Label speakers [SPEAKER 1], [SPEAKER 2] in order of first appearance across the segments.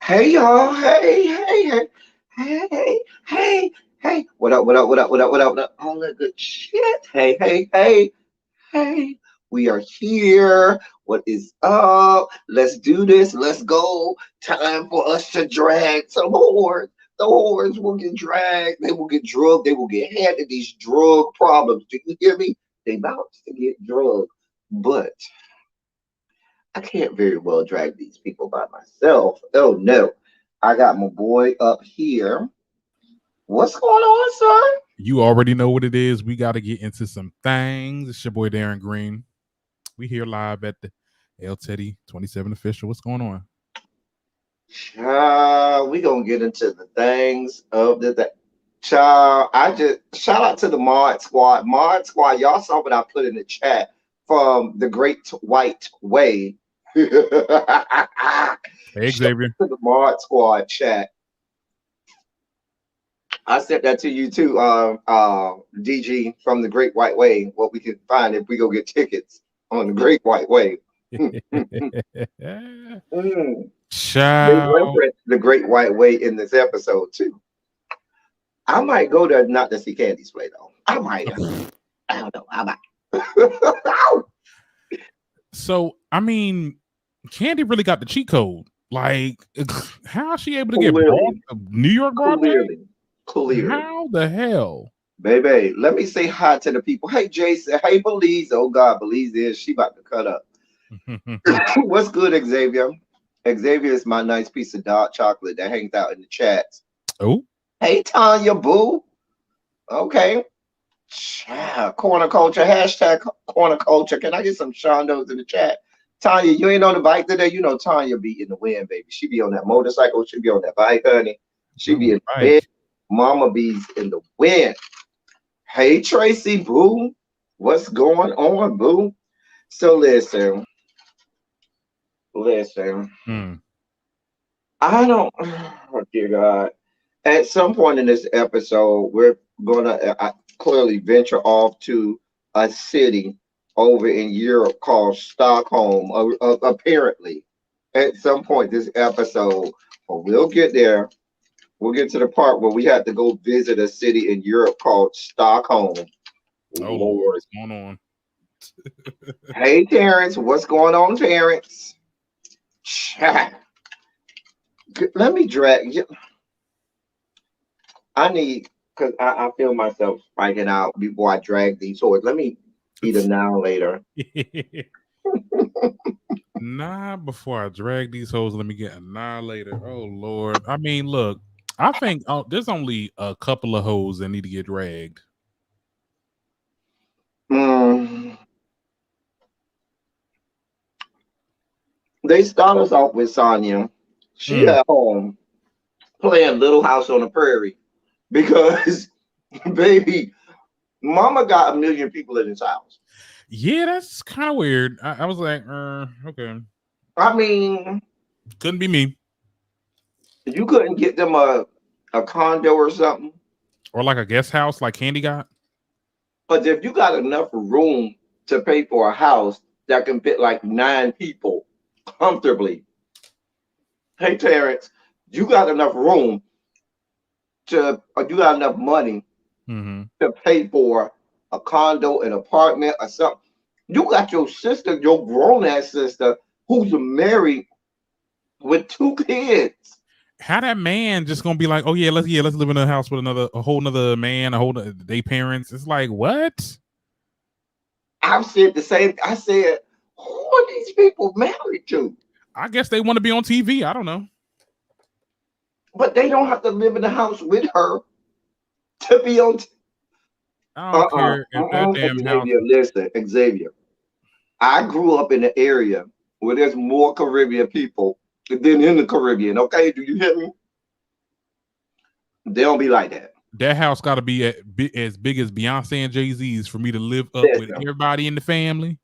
[SPEAKER 1] Hey y'all, hey. What up, what up, what up, what up, what up, what up? All that good shit. Hey. We are here. What is up? Let's do this. Let's go. Time for us to drag some whores. The whores will get dragged. They will get drugged. They will get handed these drug problems. Do you hear me? They about to get drugged. But I can't very well drag these people by myself. Oh no. I got my boy up here. What's going on, son?
[SPEAKER 2] You already know what it is. We got to get into some things. It's your boy Darren Green. We here live at the El Teddy 27 official. What's going on?
[SPEAKER 1] Child, we gonna get into the things of the child. I just shout out to the mod squad. Mod squad, y'all saw what I put in the chat from the Great White Way.
[SPEAKER 2] Hey,
[SPEAKER 1] Shout
[SPEAKER 2] Xavier.
[SPEAKER 1] out to the mod squad chat. I sent that to you too, DG from the Great White Way. What we can find if we go get tickets on the Great White Way. Mm. They
[SPEAKER 2] Child.
[SPEAKER 1] reference the Great White Way in this episode too. I might go there not to see Candy's play though. I might. I don't know. I might.
[SPEAKER 2] So, I mean, Candy really got the cheat code. Like, how is she able to get
[SPEAKER 1] Clearly.
[SPEAKER 2] New York Broadway?
[SPEAKER 1] Clearly.
[SPEAKER 2] How the hell?
[SPEAKER 1] Baby, let me say hi to the people. Hey, Jason. Hey, Belize. Oh, God, Belize is. She about to cut up. What's good, Xavier? Xavier is my nice piece of dark chocolate that hangs out in the chats.
[SPEAKER 2] Oh.
[SPEAKER 1] Hey, Tanya, boo. Okay. Corner culture. Hashtag corner culture. Can I get some Shondos in the chat? Tanya, you ain't on the bike today. You know Tanya be in the wind, baby. She be on that motorcycle. She be on that bike, honey. She be in the wind. Mama bees in the wind. Hey, Tracy, boo. What's going on, boo? So listen. I don't, oh dear God. At some point in this episode, we're gonna clearly venture off to a city over in Europe called Stockholm. Apparently, at some point this episode, or we'll get there. We'll get to the part where we have to go visit a city in Europe called Stockholm.
[SPEAKER 2] Oh Lord, what's going on?
[SPEAKER 1] Hey, Terrence, what's going on, Terrence? Let me drag you. I need, because I feel myself spiking out before I drag these swords. Let me eat a now later.
[SPEAKER 2] Nah, before I drag these hoes, let me get annihilated. Oh Lord. I mean, look, I think there's only a couple of hoes that need to get dragged.
[SPEAKER 1] They start us off with Sonia. She at home playing Little House on the Prairie because, baby, Mama got a million people in his house.
[SPEAKER 2] Yeah, that's kind of weird. I was like, okay.
[SPEAKER 1] I mean,
[SPEAKER 2] couldn't be me.
[SPEAKER 1] You couldn't get them a condo or something,
[SPEAKER 2] or like a guest house, like Candy got.
[SPEAKER 1] But if you got enough room to pay for a house that can fit like 9 people comfortably, hey Terrence, you got enough room you got enough money to pay for a condo, an apartment, or something. You got your sister, your grown ass sister, who's married with 2 kids.
[SPEAKER 2] How that man just gonna be like, oh let's live in a house with a whole nother man, they parents? It's like, what?
[SPEAKER 1] I've said the same. I said, who are these people married to?
[SPEAKER 2] I guess they want to be on TV. I don't know.
[SPEAKER 1] But they don't have to live in the house with her to be on.
[SPEAKER 2] I don't care if that damn
[SPEAKER 1] Xavier,
[SPEAKER 2] house.
[SPEAKER 1] Listen, Xavier. I grew up in an area where there's more Caribbean people than in the Caribbean. Okay, do you hear me? They don't be like that.
[SPEAKER 2] That house got to be as big as Beyonce and Jay-Z's for me to live up with everybody in the family.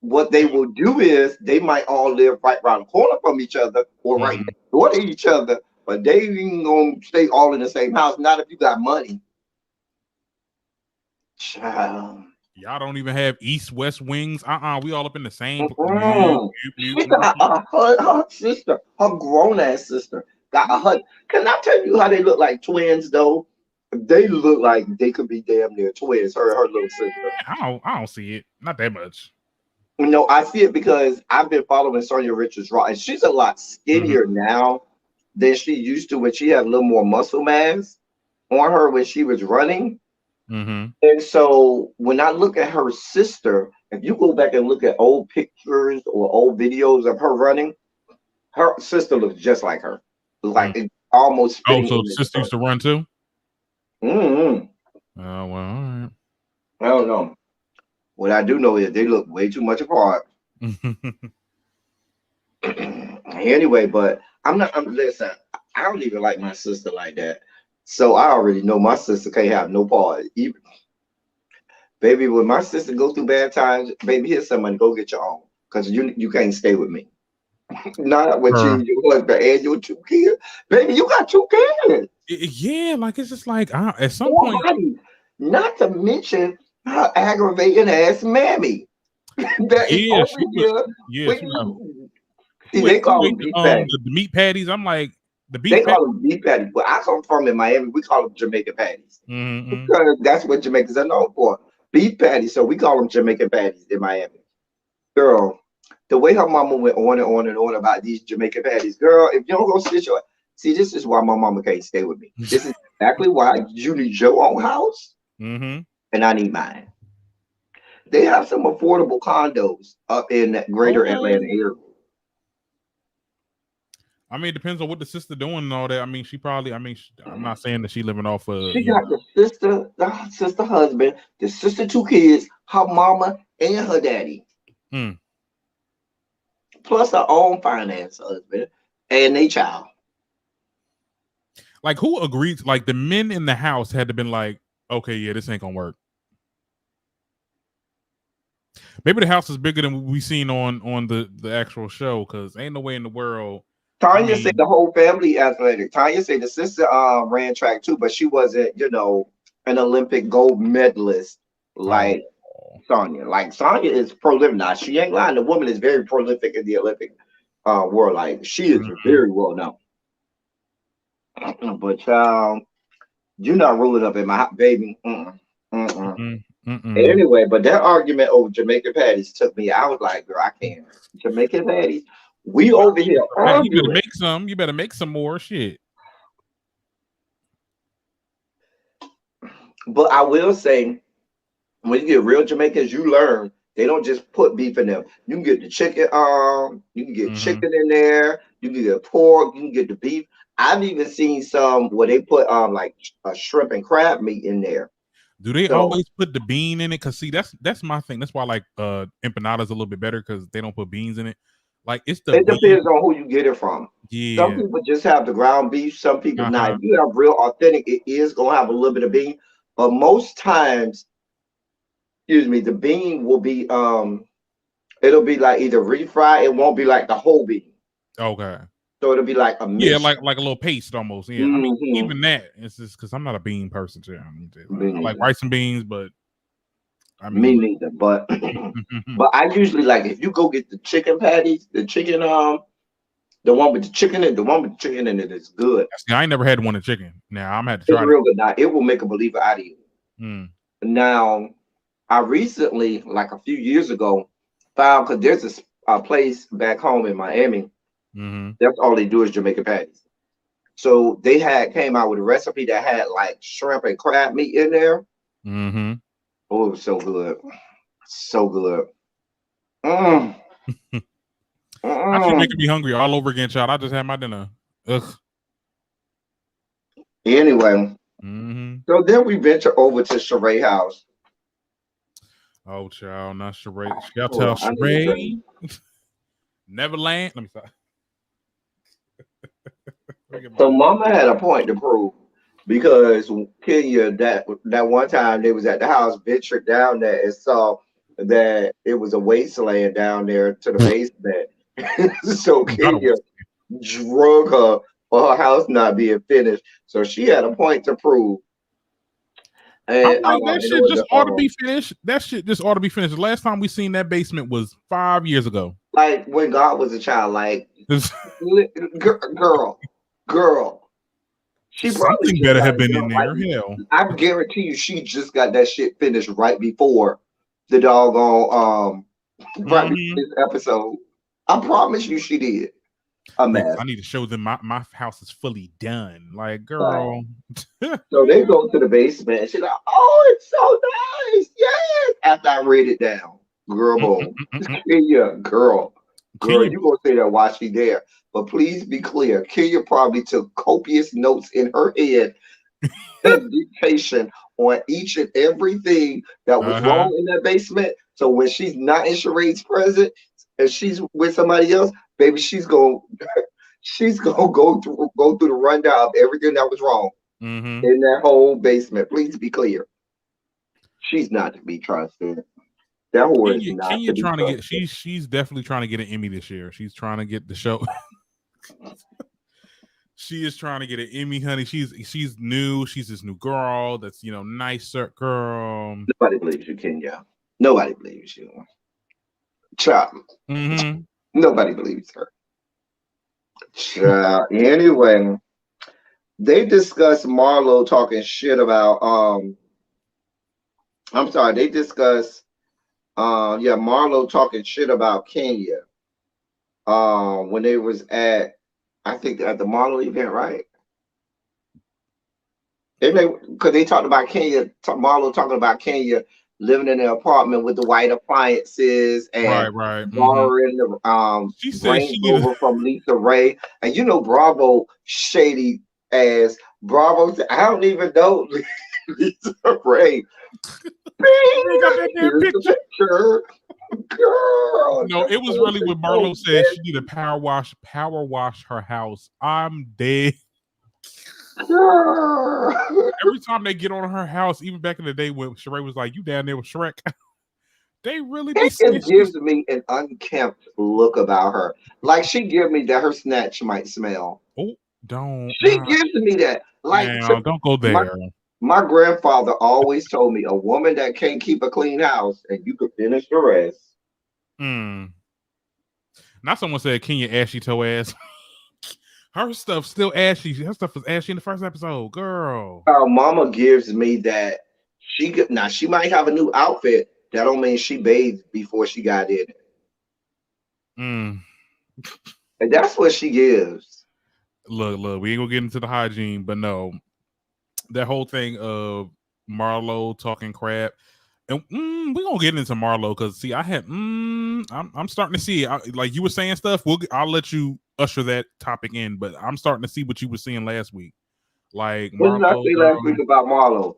[SPEAKER 1] What they will do is they might all live right around the corner from each other or right next door to each other, but they ain't gonna stay all in the same house. Not if you got money. Child.
[SPEAKER 2] Y'all don't even have east-west wings. We all up in the same.
[SPEAKER 1] She got her sister, her grown-ass sister, got a husband. Can I tell you how they look like twins though? They look like they could be damn near twins. Her little sister.
[SPEAKER 2] I don't see it. Not that much.
[SPEAKER 1] No, I see it because I've been following Sonia Richards Raw, and she's a lot
[SPEAKER 2] Mm-hmm.
[SPEAKER 1] skinnier now than she used to when she had a little more muscle mass on her when she was running.
[SPEAKER 2] Mm-hmm.
[SPEAKER 1] And so when I look at her sister, if you go back and look at old pictures or old videos of her running, her sister looks just like her, like it almost
[SPEAKER 2] Oh,
[SPEAKER 1] spitting
[SPEAKER 2] so
[SPEAKER 1] image of
[SPEAKER 2] sister used to run too?
[SPEAKER 1] her. Mm-hmm.
[SPEAKER 2] Oh, well, all
[SPEAKER 1] I don't know. What I do know is they look way too much apart.
[SPEAKER 2] right.
[SPEAKER 1] Anyway, but listen, I don't even like my sister like that. So I already know my sister can't have no part. Even baby, when my sister go through bad times, baby, here's some money, go get your own. Cause you can't stay with me. Not with you,
[SPEAKER 2] Her,
[SPEAKER 1] your husband and your two kids. Baby, you got two kids.
[SPEAKER 2] yeah, like it's just like at some
[SPEAKER 1] Four
[SPEAKER 2] point,
[SPEAKER 1] bodies. Not to mention her aggravating ass mammy. That is
[SPEAKER 2] yeah,
[SPEAKER 1] over
[SPEAKER 2] she was,
[SPEAKER 1] here
[SPEAKER 2] yeah,
[SPEAKER 1] when
[SPEAKER 2] she was.
[SPEAKER 1] you see they
[SPEAKER 2] Who
[SPEAKER 1] call them
[SPEAKER 2] ate
[SPEAKER 1] beef patties.
[SPEAKER 2] the meat patties? I'm like the
[SPEAKER 1] They
[SPEAKER 2] beef patty.
[SPEAKER 1] call them beef patties. But I come from in Miami, we call them Jamaican patties.
[SPEAKER 2] Mm-hmm.
[SPEAKER 1] Because that's what Jamaicans are known for. Beef patties. So we call them Jamaican patties in Miami. Girl, the way her mama went on and on and on about these Jamaican patties, girl, if you don't go sit your see, this is why my mama can't stay with me. This is exactly why you need your own house
[SPEAKER 2] Mm-hmm.
[SPEAKER 1] and I need mine. They have some affordable condos up in that greater Atlanta
[SPEAKER 2] Okay.
[SPEAKER 1] area.
[SPEAKER 2] I mean, it depends on what the sister doing and all that. I mean, she probably. I mean, I'm not saying that she living off of
[SPEAKER 1] She got the sister husband, the sister two kids, her mama, and her daddy,
[SPEAKER 2] Mm.
[SPEAKER 1] plus her own finance husband and a child.
[SPEAKER 2] Like who agreed? Like the men in the house had to been like, okay, yeah, this ain't gonna work. Maybe the house is bigger than we seen on the actual show because ain't no way in the world. I
[SPEAKER 1] Tanya said
[SPEAKER 2] mean,
[SPEAKER 1] the whole family athletic. Tanya said the sister ran track too, but she wasn't, an Olympic gold medalist
[SPEAKER 2] oh,
[SPEAKER 1] like Sonia. Like Sonia is prolific. Now she ain't lying. The woman is very prolific in the Olympic world. Like she is
[SPEAKER 2] mm-hmm,
[SPEAKER 1] very well known. But you're not ruling up in my baby. Mm-mm, mm-mm.
[SPEAKER 2] mm-mm.
[SPEAKER 1] Anyway, but that argument over Jamaican patties took me. I was like, girl, I can't. Jamaican patties. We over here
[SPEAKER 2] You better
[SPEAKER 1] arguing.
[SPEAKER 2] make some. You better make some more shit.
[SPEAKER 1] But I will say, when you get real Jamaicans, you learn they don't just put beef in them. You can get the chicken, you can get
[SPEAKER 2] Mm-hmm.
[SPEAKER 1] chicken in there, you can get pork, you can get the beef. I've even seen some where they put like a shrimp and crab meat in there.
[SPEAKER 2] Do they
[SPEAKER 1] So
[SPEAKER 2] always put the bean in it? Cause see, that's my thing. That's why I like empanadas a little bit better because they don't put beans in it. Like it's the
[SPEAKER 1] it
[SPEAKER 2] bean.
[SPEAKER 1] depends on who you get it from. Some
[SPEAKER 2] Yeah.
[SPEAKER 1] people just have the ground beef. Some people, now if
[SPEAKER 2] Uh-huh.
[SPEAKER 1] you have real authentic, it is gonna have a little bit of bean. But most times, excuse me, the bean will be it'll be like either refried, it won't be like the whole bean.
[SPEAKER 2] Okay.
[SPEAKER 1] So it'll be like a
[SPEAKER 2] Yeah,
[SPEAKER 1] mix.
[SPEAKER 2] like a little paste almost. Yeah. I mean,
[SPEAKER 1] Mm-hmm.
[SPEAKER 2] even that, it's just because I'm not a bean person too. I mean,
[SPEAKER 1] Me
[SPEAKER 2] I like
[SPEAKER 1] neither.
[SPEAKER 2] rice and beans, but I
[SPEAKER 1] Me
[SPEAKER 2] mean,
[SPEAKER 1] neither. But but I usually like if you go get the chicken patties, the chicken the one with the chicken and the one with the chicken in it is good.
[SPEAKER 2] see, I ain't never had one of chicken. Now I'm gonna have to
[SPEAKER 1] It's
[SPEAKER 2] try that.
[SPEAKER 1] real good. Now it will make a believer out of you.
[SPEAKER 2] Mm.
[SPEAKER 1] Now I recently, like a few years ago, found because there's a place back home in Miami.
[SPEAKER 2] Mm-hmm.
[SPEAKER 1] That's all they do is Jamaican patties. So they had came out with a recipe that had like shrimp and crab meat in there.
[SPEAKER 2] Mm-hmm.
[SPEAKER 1] Oh, it was so good, so good. Mm,
[SPEAKER 2] Now she
[SPEAKER 1] mm.
[SPEAKER 2] making me hungry all over again, child. I just had my dinner. Ugh.
[SPEAKER 1] Anyway,
[SPEAKER 2] Mm-hmm.
[SPEAKER 1] so then we venture over to Sheree house.
[SPEAKER 2] Oh, child, not Sheree. Shout
[SPEAKER 1] Hold
[SPEAKER 2] out
[SPEAKER 1] on, I need a drink.
[SPEAKER 2] Sheree. Neverland. Let me stop. Let me get my
[SPEAKER 1] So
[SPEAKER 2] drink.
[SPEAKER 1] Mama had a point to prove because Kenya that one time they was at the house, ventured down there and saw that it was a wasteland down there to the basement. So
[SPEAKER 2] Gotta
[SPEAKER 1] Kenya
[SPEAKER 2] wait.
[SPEAKER 1] drug her for her house not being finished. So she had a point to prove.
[SPEAKER 2] I'm
[SPEAKER 1] And
[SPEAKER 2] like, that
[SPEAKER 1] it
[SPEAKER 2] shit
[SPEAKER 1] was
[SPEAKER 2] just ought to be finished. That shit just ought to be finished. The last time we seen that basement was 5 years ago.
[SPEAKER 1] like when God was a child, like girl. Girl, she probably
[SPEAKER 2] Something
[SPEAKER 1] just
[SPEAKER 2] better
[SPEAKER 1] got
[SPEAKER 2] have
[SPEAKER 1] it
[SPEAKER 2] been in
[SPEAKER 1] done right.
[SPEAKER 2] there. Hell.
[SPEAKER 1] I guarantee you, she just got that shit finished right before the doggone right before
[SPEAKER 2] Mm-hmm.
[SPEAKER 1] this episode. I promise you, she did a
[SPEAKER 2] Yeah, 'cause
[SPEAKER 1] mess.
[SPEAKER 2] I need to show them my house is fully done. Like,
[SPEAKER 1] Right.
[SPEAKER 2] girl.
[SPEAKER 1] So they go to the basement, and she's like, "Oh, it's so nice, yes." After I read it down, girl, boom, Kenya, girl,
[SPEAKER 2] Kenya.
[SPEAKER 1] you gonna say that while she there? But please be clear, Kenya probably took copious notes in her head and dictation on each and everything that was
[SPEAKER 2] Uh-huh.
[SPEAKER 1] wrong in that basement. So when she's not in Sheree's present and she's with somebody else, baby, she's gonna go through the rundown of everything that was wrong
[SPEAKER 2] Mm-hmm.
[SPEAKER 1] in that whole basement. Please be clear. She's not to be trusted. That whore is not
[SPEAKER 2] Kenya
[SPEAKER 1] to be
[SPEAKER 2] trying to get
[SPEAKER 1] trusted.
[SPEAKER 2] she's definitely trying to get an Emmy this year. She's trying to get the show. She is trying to get an Emmy, honey. She's new. She's this new girl that's nicer girl.
[SPEAKER 1] Nobody believes you, Kenya. Nobody believes you. Child.
[SPEAKER 2] Mm-hmm.
[SPEAKER 1] Nobody believes her. Child. Anyway, they discuss Marlo talking shit about I'm sorry, they discuss yeah, Marlo talking shit about Kenya when they was at I think at the Marlo event, right? And they because they talked about Marlo talking about Kenya living in an apartment with the white appliances and
[SPEAKER 2] Right, right. Mm-hmm.
[SPEAKER 1] borrowing the
[SPEAKER 2] She said
[SPEAKER 1] Range
[SPEAKER 2] she needed.
[SPEAKER 1] Rover from Lisa Ray. And you know Bravo shady ass. Bravo I don't even know Lisa Ray.
[SPEAKER 2] They got
[SPEAKER 1] Bing!
[SPEAKER 2] that damn
[SPEAKER 1] Here's the
[SPEAKER 2] picture.
[SPEAKER 1] picture. Girl,
[SPEAKER 2] No,
[SPEAKER 1] the
[SPEAKER 2] it was
[SPEAKER 1] house
[SPEAKER 2] really
[SPEAKER 1] is
[SPEAKER 2] when
[SPEAKER 1] so
[SPEAKER 2] Marlo said she
[SPEAKER 1] messy.
[SPEAKER 2] needed power wash her house. I'm dead.
[SPEAKER 1] Girl.
[SPEAKER 2] Every time they get on her house, even back in the day when Sheree was like, "You down there with Shrek," they really be
[SPEAKER 1] It
[SPEAKER 2] saying
[SPEAKER 1] just
[SPEAKER 2] she's.
[SPEAKER 1] gives me an unkempt look about her. Like she give me that her snatch might smell.
[SPEAKER 2] Oh, don't
[SPEAKER 1] She
[SPEAKER 2] not
[SPEAKER 1] gives me that. Like
[SPEAKER 2] now. Don't go
[SPEAKER 1] my
[SPEAKER 2] there.
[SPEAKER 1] my grandfather always told me a woman that can't keep a clean house and you could finish the rest.
[SPEAKER 2] Mm. Not someone said Kenya ashy toe ass. Her stuff still ashy. Her stuff was ashy in the first episode, girl.
[SPEAKER 1] Our mama gives me that now she might have a new outfit. That don't mean she bathed before she got in it.
[SPEAKER 2] Mm.
[SPEAKER 1] And that's what she gives.
[SPEAKER 2] Look. We ain't gonna get into the hygiene, but no, that whole thing of Marlo talking crap. And we're gonna get into Marlo because see, I'm starting to see like you were saying stuff. I'll let you usher that topic in, but I'm starting to see what you were seeing last week. Like
[SPEAKER 1] What did I
[SPEAKER 2] Marlo,
[SPEAKER 1] say last week about Marlo?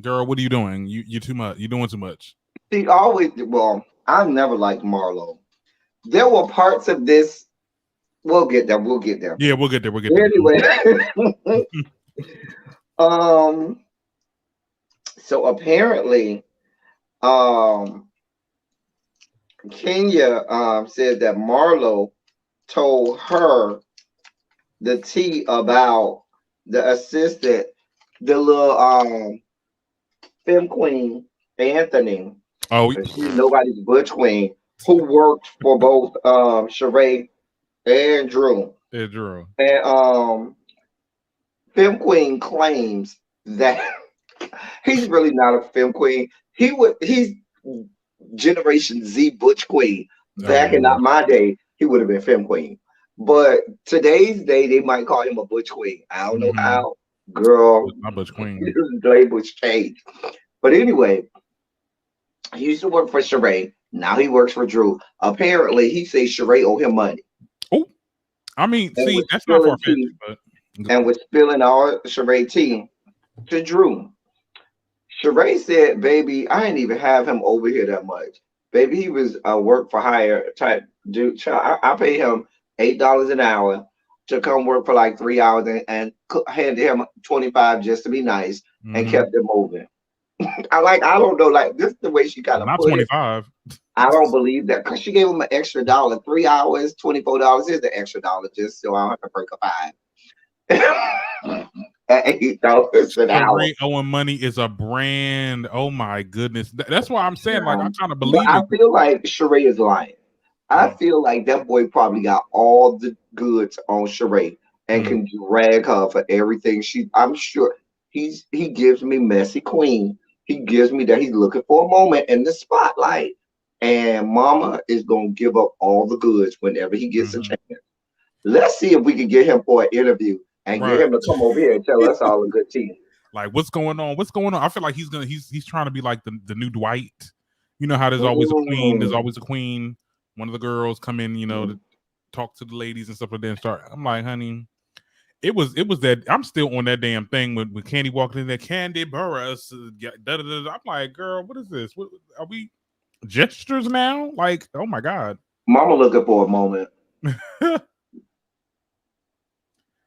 [SPEAKER 2] girl, what are you doing? You too much. You're doing too much.
[SPEAKER 1] She always well, I never liked Marlo. There were parts of this. We'll get there. We'll get there.
[SPEAKER 2] Yeah, we'll get there. We'll get there.
[SPEAKER 1] Anyway, um, so apparently, um, Kenya said that Marlo told her the tea about the assistant, the little femme queen, Anthony,
[SPEAKER 2] Oh,
[SPEAKER 1] and she's nobody's butch queen, who worked for both Sheree and Drew.
[SPEAKER 2] yeah, Drew.
[SPEAKER 1] And femme queen claims that he's really not a femme queen. He's Generation Z Butch Queen.
[SPEAKER 2] Oh
[SPEAKER 1] Back in
[SPEAKER 2] Lord,
[SPEAKER 1] my day, he would have been femme queen. But today's day, they might call him a Butch Queen. I don't know
[SPEAKER 2] mm-hmm.
[SPEAKER 1] how. Girl,
[SPEAKER 2] My Butch Queen.
[SPEAKER 1] his labels changed. But anyway, he used to work for Sheree. Now he works for Drew. Apparently, he says Sheree owe him money
[SPEAKER 2] Oh, I mean,
[SPEAKER 1] and
[SPEAKER 2] see,
[SPEAKER 1] was
[SPEAKER 2] that's not far
[SPEAKER 1] spilling
[SPEAKER 2] fetched,
[SPEAKER 1] tea
[SPEAKER 2] but
[SPEAKER 1] and was spilling all Sheree tea to Drew. Sheree said, "Baby, I didn't even have him over here that much. Baby, he was a work for hire type dude. I pay him $8 an hour to come work for like 3 hours and handed him 25 just to be nice and
[SPEAKER 2] mm-hmm.
[SPEAKER 1] kept it moving." I don't know, like this is the way she kind of
[SPEAKER 2] Not
[SPEAKER 1] put it.
[SPEAKER 2] 25.
[SPEAKER 1] I don't believe that because she gave him an extra dollar, 3 hours, $24. Here's the extra dollar just so I don't have to break a five. At $8 an hour.
[SPEAKER 2] Sheree owing money is a brand. Oh my goodness. That's why I'm saying, like, I kind of
[SPEAKER 1] But
[SPEAKER 2] believe
[SPEAKER 1] I
[SPEAKER 2] it.
[SPEAKER 1] feel like Sheree is lying. I
[SPEAKER 2] Mm.
[SPEAKER 1] feel like that boy probably got all the goods on Sheree, and can drag her for everything I'm sure he gives me messy queen. He gives me that he's looking for a moment in the spotlight. And mama is gonna give up all the goods whenever he gets a chance. Let's see if we can get him for an interview and get
[SPEAKER 2] Right.
[SPEAKER 1] him to come over here and tell us all a good tea.
[SPEAKER 2] Like, what's going on? What's going on? I feel like he's trying to be like the new Dwight. You know how there's always a queen. There's always a queen. One of the girls come in, to talk to the ladies and stuff like that and start. I'm like, honey, it was that I'm still on that damn thing when Candy walked in there. Candy Burris. I'm like, girl, what is this? What, are we gestures now? Like, oh my God.
[SPEAKER 1] Mama looking for a moment.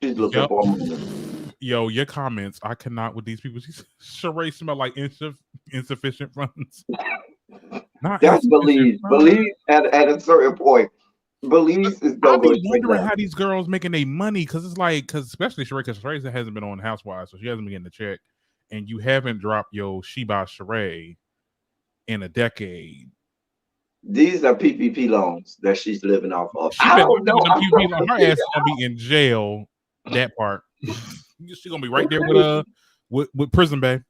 [SPEAKER 1] She's looking for a moment.
[SPEAKER 2] Yo, your comments. I cannot with these people. Sheree smell like insufficient funds.
[SPEAKER 1] That's Belize. Belize at a certain point. Belize is
[SPEAKER 2] I'll be wondering how these girls making their money because it's like, especially Sheree, because Sheree hasn't been on Housewives, so she hasn't been getting the check, and you haven't dropped your Sheba Sheree in a decade.
[SPEAKER 1] These are PPP loans that she's living off of.
[SPEAKER 2] I don't know. Her ass is gonna be in jail. That part. She's gonna be right there with Prison Bay.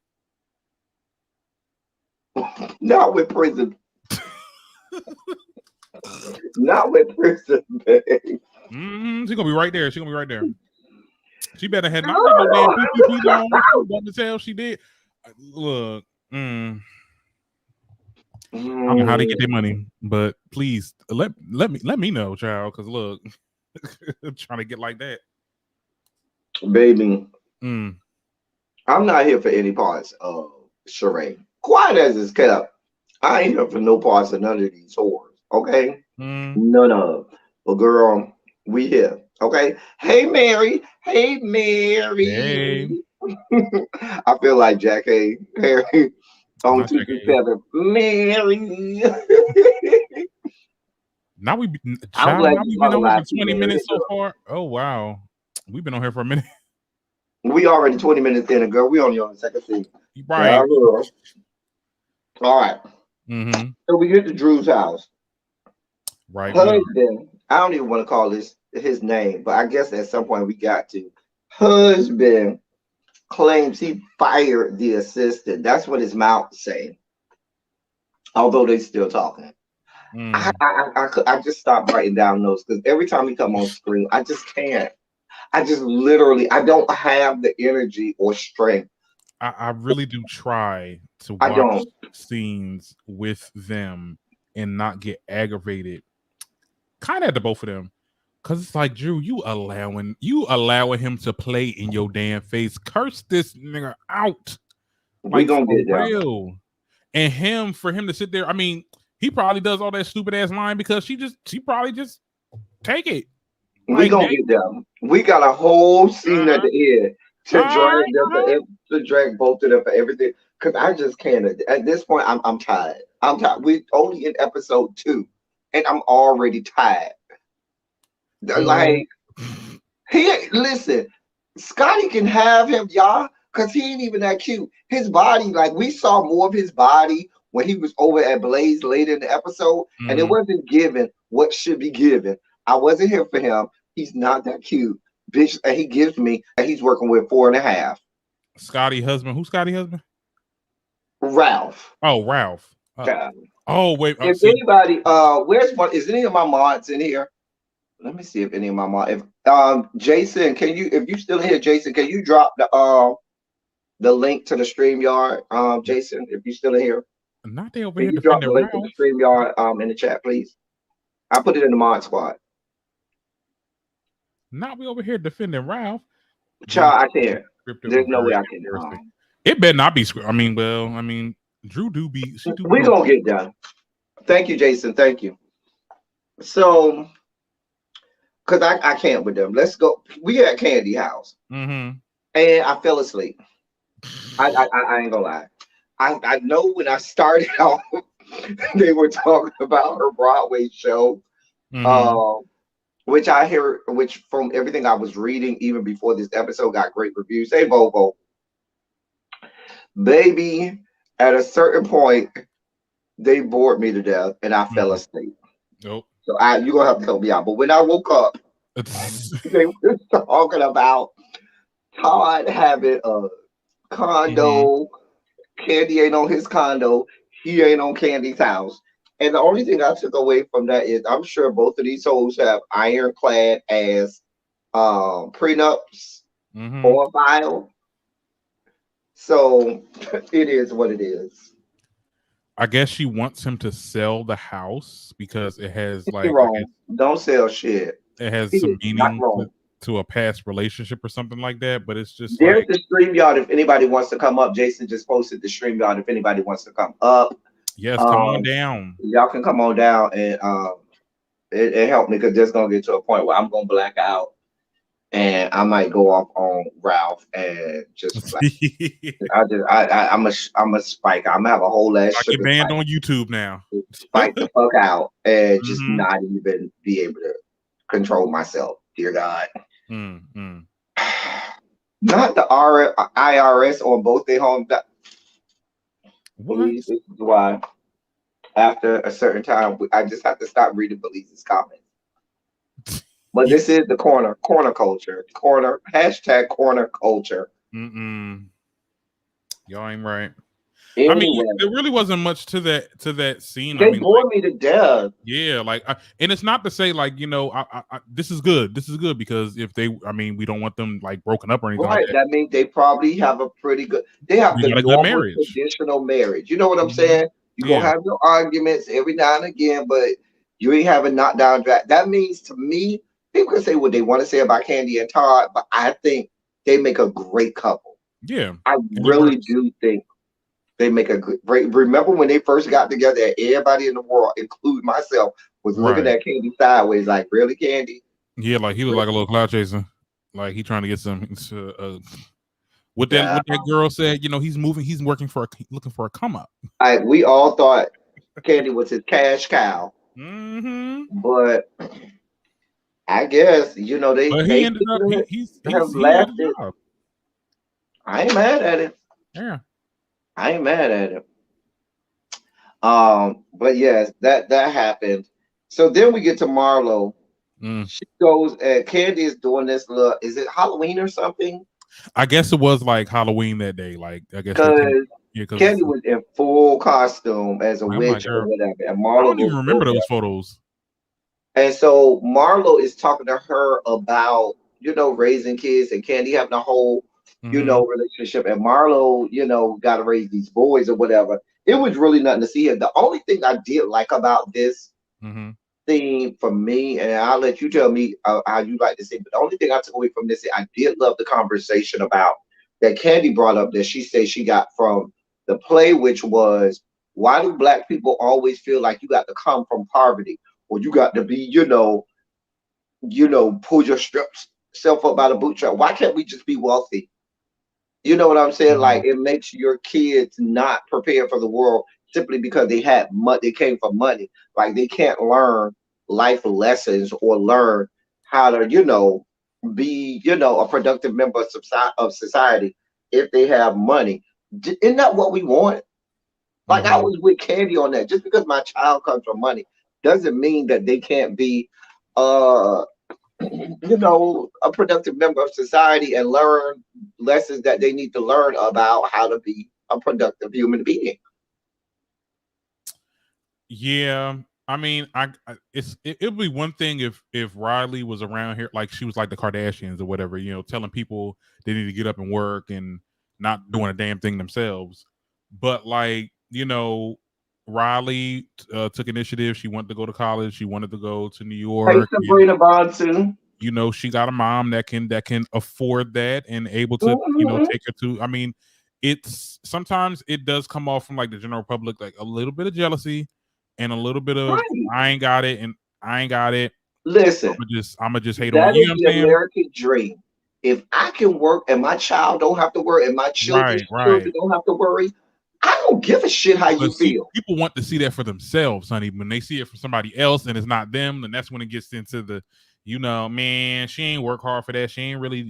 [SPEAKER 1] Not with Prison. Not with Prison Bay.
[SPEAKER 2] She's gonna be right there. She's gonna be right there. She better have not got no damn PPP loan. What the hell she did? Look. I don't know how they get their money, but please let me know, child. Because look, I'm trying to get like that,
[SPEAKER 1] baby. I'm not here for any parts of Sheree. Quiet as it's kept, I ain't here for no parts of none of these whores. Okay, none of. But girl, we here. Okay. Hey Mary. Hey Mary.
[SPEAKER 2] Hey.
[SPEAKER 1] I feel like Jack A. Harry. On 227, Mary.
[SPEAKER 2] Now we've been on here for 20 minutes so far. Oh wow, we've been on here for a minute.
[SPEAKER 1] We already 20 minutes in, and girl, we only on the second season.
[SPEAKER 2] Right.
[SPEAKER 1] All right. So we get to Drew's house.
[SPEAKER 2] Right.
[SPEAKER 1] Husband. I don't even want to call this his name, but I guess at some point we got to. Husband claims he fired the assistant. That's what his mouth say. Although they still talking. I just stopped writing down notes because every time he come on screen, I just can't. I just literally, I don't have the energy or strength.
[SPEAKER 2] I really do try to watch scenes with them and not get aggravated. Kind of at the both of them. Cause it's like, Drew, you allowing him to play in your damn face. Curse this nigga out.
[SPEAKER 1] We gonna get real.
[SPEAKER 2] And for him to sit there, I mean, he probably does all that stupid ass line because she probably just take it.
[SPEAKER 1] We gonna get down. We got a whole scene at the end to drag both of them for everything. Cause I just can't. At this point, I'm tired. I'm tired. We only in episode 2, and I'm already tired. Like listen, Scotty can have him, y'all, cause he ain't even that cute. His body, like we saw more of his body when he was over at Blaze later in the episode, and it wasn't given what should be given. I wasn't here for him. He's not that cute, bitch. And he gives me, and he's working with 4.5.
[SPEAKER 2] Scotty husband. Who's Scotty husband?
[SPEAKER 1] Ralph.
[SPEAKER 2] Oh, Ralph. Oh wait.
[SPEAKER 1] If anybody, is any of my mods in here? Let me see if any of my mods. If Jason, if you still here, Jason, can you drop the link to the StreamYard, Jason, if you still in here?
[SPEAKER 2] Not they over
[SPEAKER 1] here.
[SPEAKER 2] Can
[SPEAKER 1] you drop the link to the StreamYard in the chat, please? I put it in the mod squad.
[SPEAKER 2] Not we over here defending Ralph.
[SPEAKER 1] Child, I can't. There's no way I can do it.
[SPEAKER 2] It better not be. I mean, Drew do be.
[SPEAKER 1] We gonna get done. Thank you, Jason. Thank you. So, cause I can't with them. Let's go. We at Candy house, and I fell asleep. I ain't gonna lie. I know when I started off, they were talking about her Broadway show, which from everything I was reading, even before this episode, got great reviews. Hey, Bobo. Baby, at a certain point, they bored me to death, and I fell asleep.
[SPEAKER 2] Nope.
[SPEAKER 1] So you're gonna have to help me out. But when I woke up, They were talking about Todd having a
[SPEAKER 2] Mhm.
[SPEAKER 1] condo. Candy ain't on his condo. He ain't on Candy's house. And the only thing I took away from that is I'm sure both of these hoes have ironclad as prenups
[SPEAKER 2] Mhm.
[SPEAKER 1] on file. So it is what it is.
[SPEAKER 2] I guess she wants him to sell the house because it has
[SPEAKER 1] He
[SPEAKER 2] like I guess
[SPEAKER 1] wrong. Don't sell shit.
[SPEAKER 2] it has
[SPEAKER 1] He is
[SPEAKER 2] some
[SPEAKER 1] not
[SPEAKER 2] meaning
[SPEAKER 1] wrong.
[SPEAKER 2] to a past relationship or something like that. But it's just
[SPEAKER 1] There's
[SPEAKER 2] like,
[SPEAKER 1] the stream yard if anybody wants to come up. Jason just posted the stream yard if anybody wants to come up.
[SPEAKER 2] yes, come on
[SPEAKER 1] Um,
[SPEAKER 2] down.
[SPEAKER 1] y'all can come on down and it helped me because there's gonna get to a point where I'm gonna black out and I might go off on Ralph and just like I'm a spike. I'm gonna have a whole ass
[SPEAKER 2] Like, you're
[SPEAKER 1] sugar
[SPEAKER 2] banned
[SPEAKER 1] spike,
[SPEAKER 2] on YouTube now.
[SPEAKER 1] spike the fuck out and just
[SPEAKER 2] Mm-hmm.
[SPEAKER 1] not even be able to control myself. Dear God.
[SPEAKER 2] Mm-hmm.
[SPEAKER 1] Not the IRS on both their homes.
[SPEAKER 2] What?
[SPEAKER 1] Believe this is why after a certain time I just have to stop reading Belize's comments. But
[SPEAKER 2] You,
[SPEAKER 1] this is the corner culture. Corner hashtag corner culture.
[SPEAKER 2] mm-mm. Y'all ain't right. I mean,
[SPEAKER 1] Anyway,
[SPEAKER 2] there really wasn't much to that scene. I
[SPEAKER 1] they
[SPEAKER 2] mean,
[SPEAKER 1] bore me to death.
[SPEAKER 2] yeah, like, and it's not to say like, this is good. This is good because if they, I mean, we don't want them like broken up or anything like
[SPEAKER 1] Right.
[SPEAKER 2] that.
[SPEAKER 1] That means they probably have a pretty good they have
[SPEAKER 2] We
[SPEAKER 1] the
[SPEAKER 2] got a good
[SPEAKER 1] normal
[SPEAKER 2] marriage.
[SPEAKER 1] traditional marriage. You know what I'm
[SPEAKER 2] Hmm.
[SPEAKER 1] saying? You're gonna
[SPEAKER 2] Yeah,
[SPEAKER 1] have your arguments every now and again, but you ain't having knockdown drag. That means to me, people can say what they want to say about Candy and Todd, but I think they make a great couple.
[SPEAKER 2] yeah,
[SPEAKER 1] I
[SPEAKER 2] and it
[SPEAKER 1] really
[SPEAKER 2] works.
[SPEAKER 1] do think they make a great. Remember when they first got together, and everybody in the world, including myself, was looking
[SPEAKER 2] Right.
[SPEAKER 1] at Candy sideways, like, "Really, Candy?
[SPEAKER 2] Yeah, like he looked like a little cloud chaser. Like he trying to get some.
[SPEAKER 1] Yeah."
[SPEAKER 2] What that girl said. He's moving. He's working for looking for a come up.
[SPEAKER 1] We all thought Candy was his cash cow,
[SPEAKER 2] Hmm.
[SPEAKER 1] but I guess they
[SPEAKER 2] But he
[SPEAKER 1] they
[SPEAKER 2] ended up.
[SPEAKER 1] have
[SPEAKER 2] He had a
[SPEAKER 1] lasted.
[SPEAKER 2] job.
[SPEAKER 1] I ain't mad at it.
[SPEAKER 2] Yeah.
[SPEAKER 1] I ain't mad at it. But yes, that happened. So then we get to Marlo.
[SPEAKER 2] Mm.
[SPEAKER 1] She goes and Candy is doing this little. Is it Halloween or something?
[SPEAKER 2] I guess it was like Halloween that day. Like I guess they take.
[SPEAKER 1] Because
[SPEAKER 2] Yeah, because
[SPEAKER 1] Candy was in full costume as a
[SPEAKER 2] I'm like,
[SPEAKER 1] witch or
[SPEAKER 2] girl,
[SPEAKER 1] whatever, and
[SPEAKER 2] I
[SPEAKER 1] Marlo
[SPEAKER 2] don't
[SPEAKER 1] goes
[SPEAKER 2] even remember
[SPEAKER 1] over
[SPEAKER 2] those
[SPEAKER 1] there.
[SPEAKER 2] photos.
[SPEAKER 1] And so Marlo is talking to her about, raising kids and Candy having a whole,
[SPEAKER 2] Hmm.
[SPEAKER 1] relationship. And Marlo, got to raise these boys or whatever. It was really nothing to see here. The only thing I did like about this
[SPEAKER 2] Hmm.
[SPEAKER 1] thing for me, and I'll let you tell me how you like to see, but the only thing I took away from this, I did love the conversation about that Candy brought up that she said she got from the play, which was why do black people always feel like you got to come from poverty or you got to be, pull your self up by the bootstrap? Why can't we just be wealthy? You know what I'm saying?
[SPEAKER 2] Hmm.
[SPEAKER 1] Like it makes your kids not prepared for the world simply because they had money, they came from money. Like they can't learn life lessons or learn how to, be, a productive member of society if they have money. Isn't that what we want? Like I
[SPEAKER 2] Hmm.
[SPEAKER 1] was with Candy on that. Just because my child comes from money doesn't mean that they can't be uh a productive member of society and learn lessons that they need to learn about how to be a productive human being.
[SPEAKER 2] Yeah, I mean, it'd be one thing if Riley was around here, like she was like the Kardashians or whatever, telling people they need to get up and work and not doing a damn thing themselves. But like, Riley took initiative. She wanted to go to college. She wanted to go to New
[SPEAKER 1] Hey,
[SPEAKER 2] York, and
[SPEAKER 1] Sabrina Bonsu.
[SPEAKER 2] she got a mom that can afford that and able to
[SPEAKER 1] Mhm.
[SPEAKER 2] take her to. I mean, it's sometimes it does come off from like the general public like a little bit of jealousy and a little bit of
[SPEAKER 1] Right.
[SPEAKER 2] I ain't got it and I ain't got it.
[SPEAKER 1] Listen,
[SPEAKER 2] I'm gonna just hate on
[SPEAKER 1] that
[SPEAKER 2] you. You
[SPEAKER 1] is
[SPEAKER 2] know what
[SPEAKER 1] the
[SPEAKER 2] I'm saying?
[SPEAKER 1] American dream. If I can work and my child don't have to worry and my children's
[SPEAKER 2] Right,
[SPEAKER 1] children
[SPEAKER 2] right.
[SPEAKER 1] don't have to worry, I don't give a shit how
[SPEAKER 2] But
[SPEAKER 1] you
[SPEAKER 2] see,
[SPEAKER 1] feel.
[SPEAKER 2] people want to see that for themselves, honey. When they see it from somebody else and it's not them, then that's when it gets into the, man, she ain't work hard for that. She ain't really.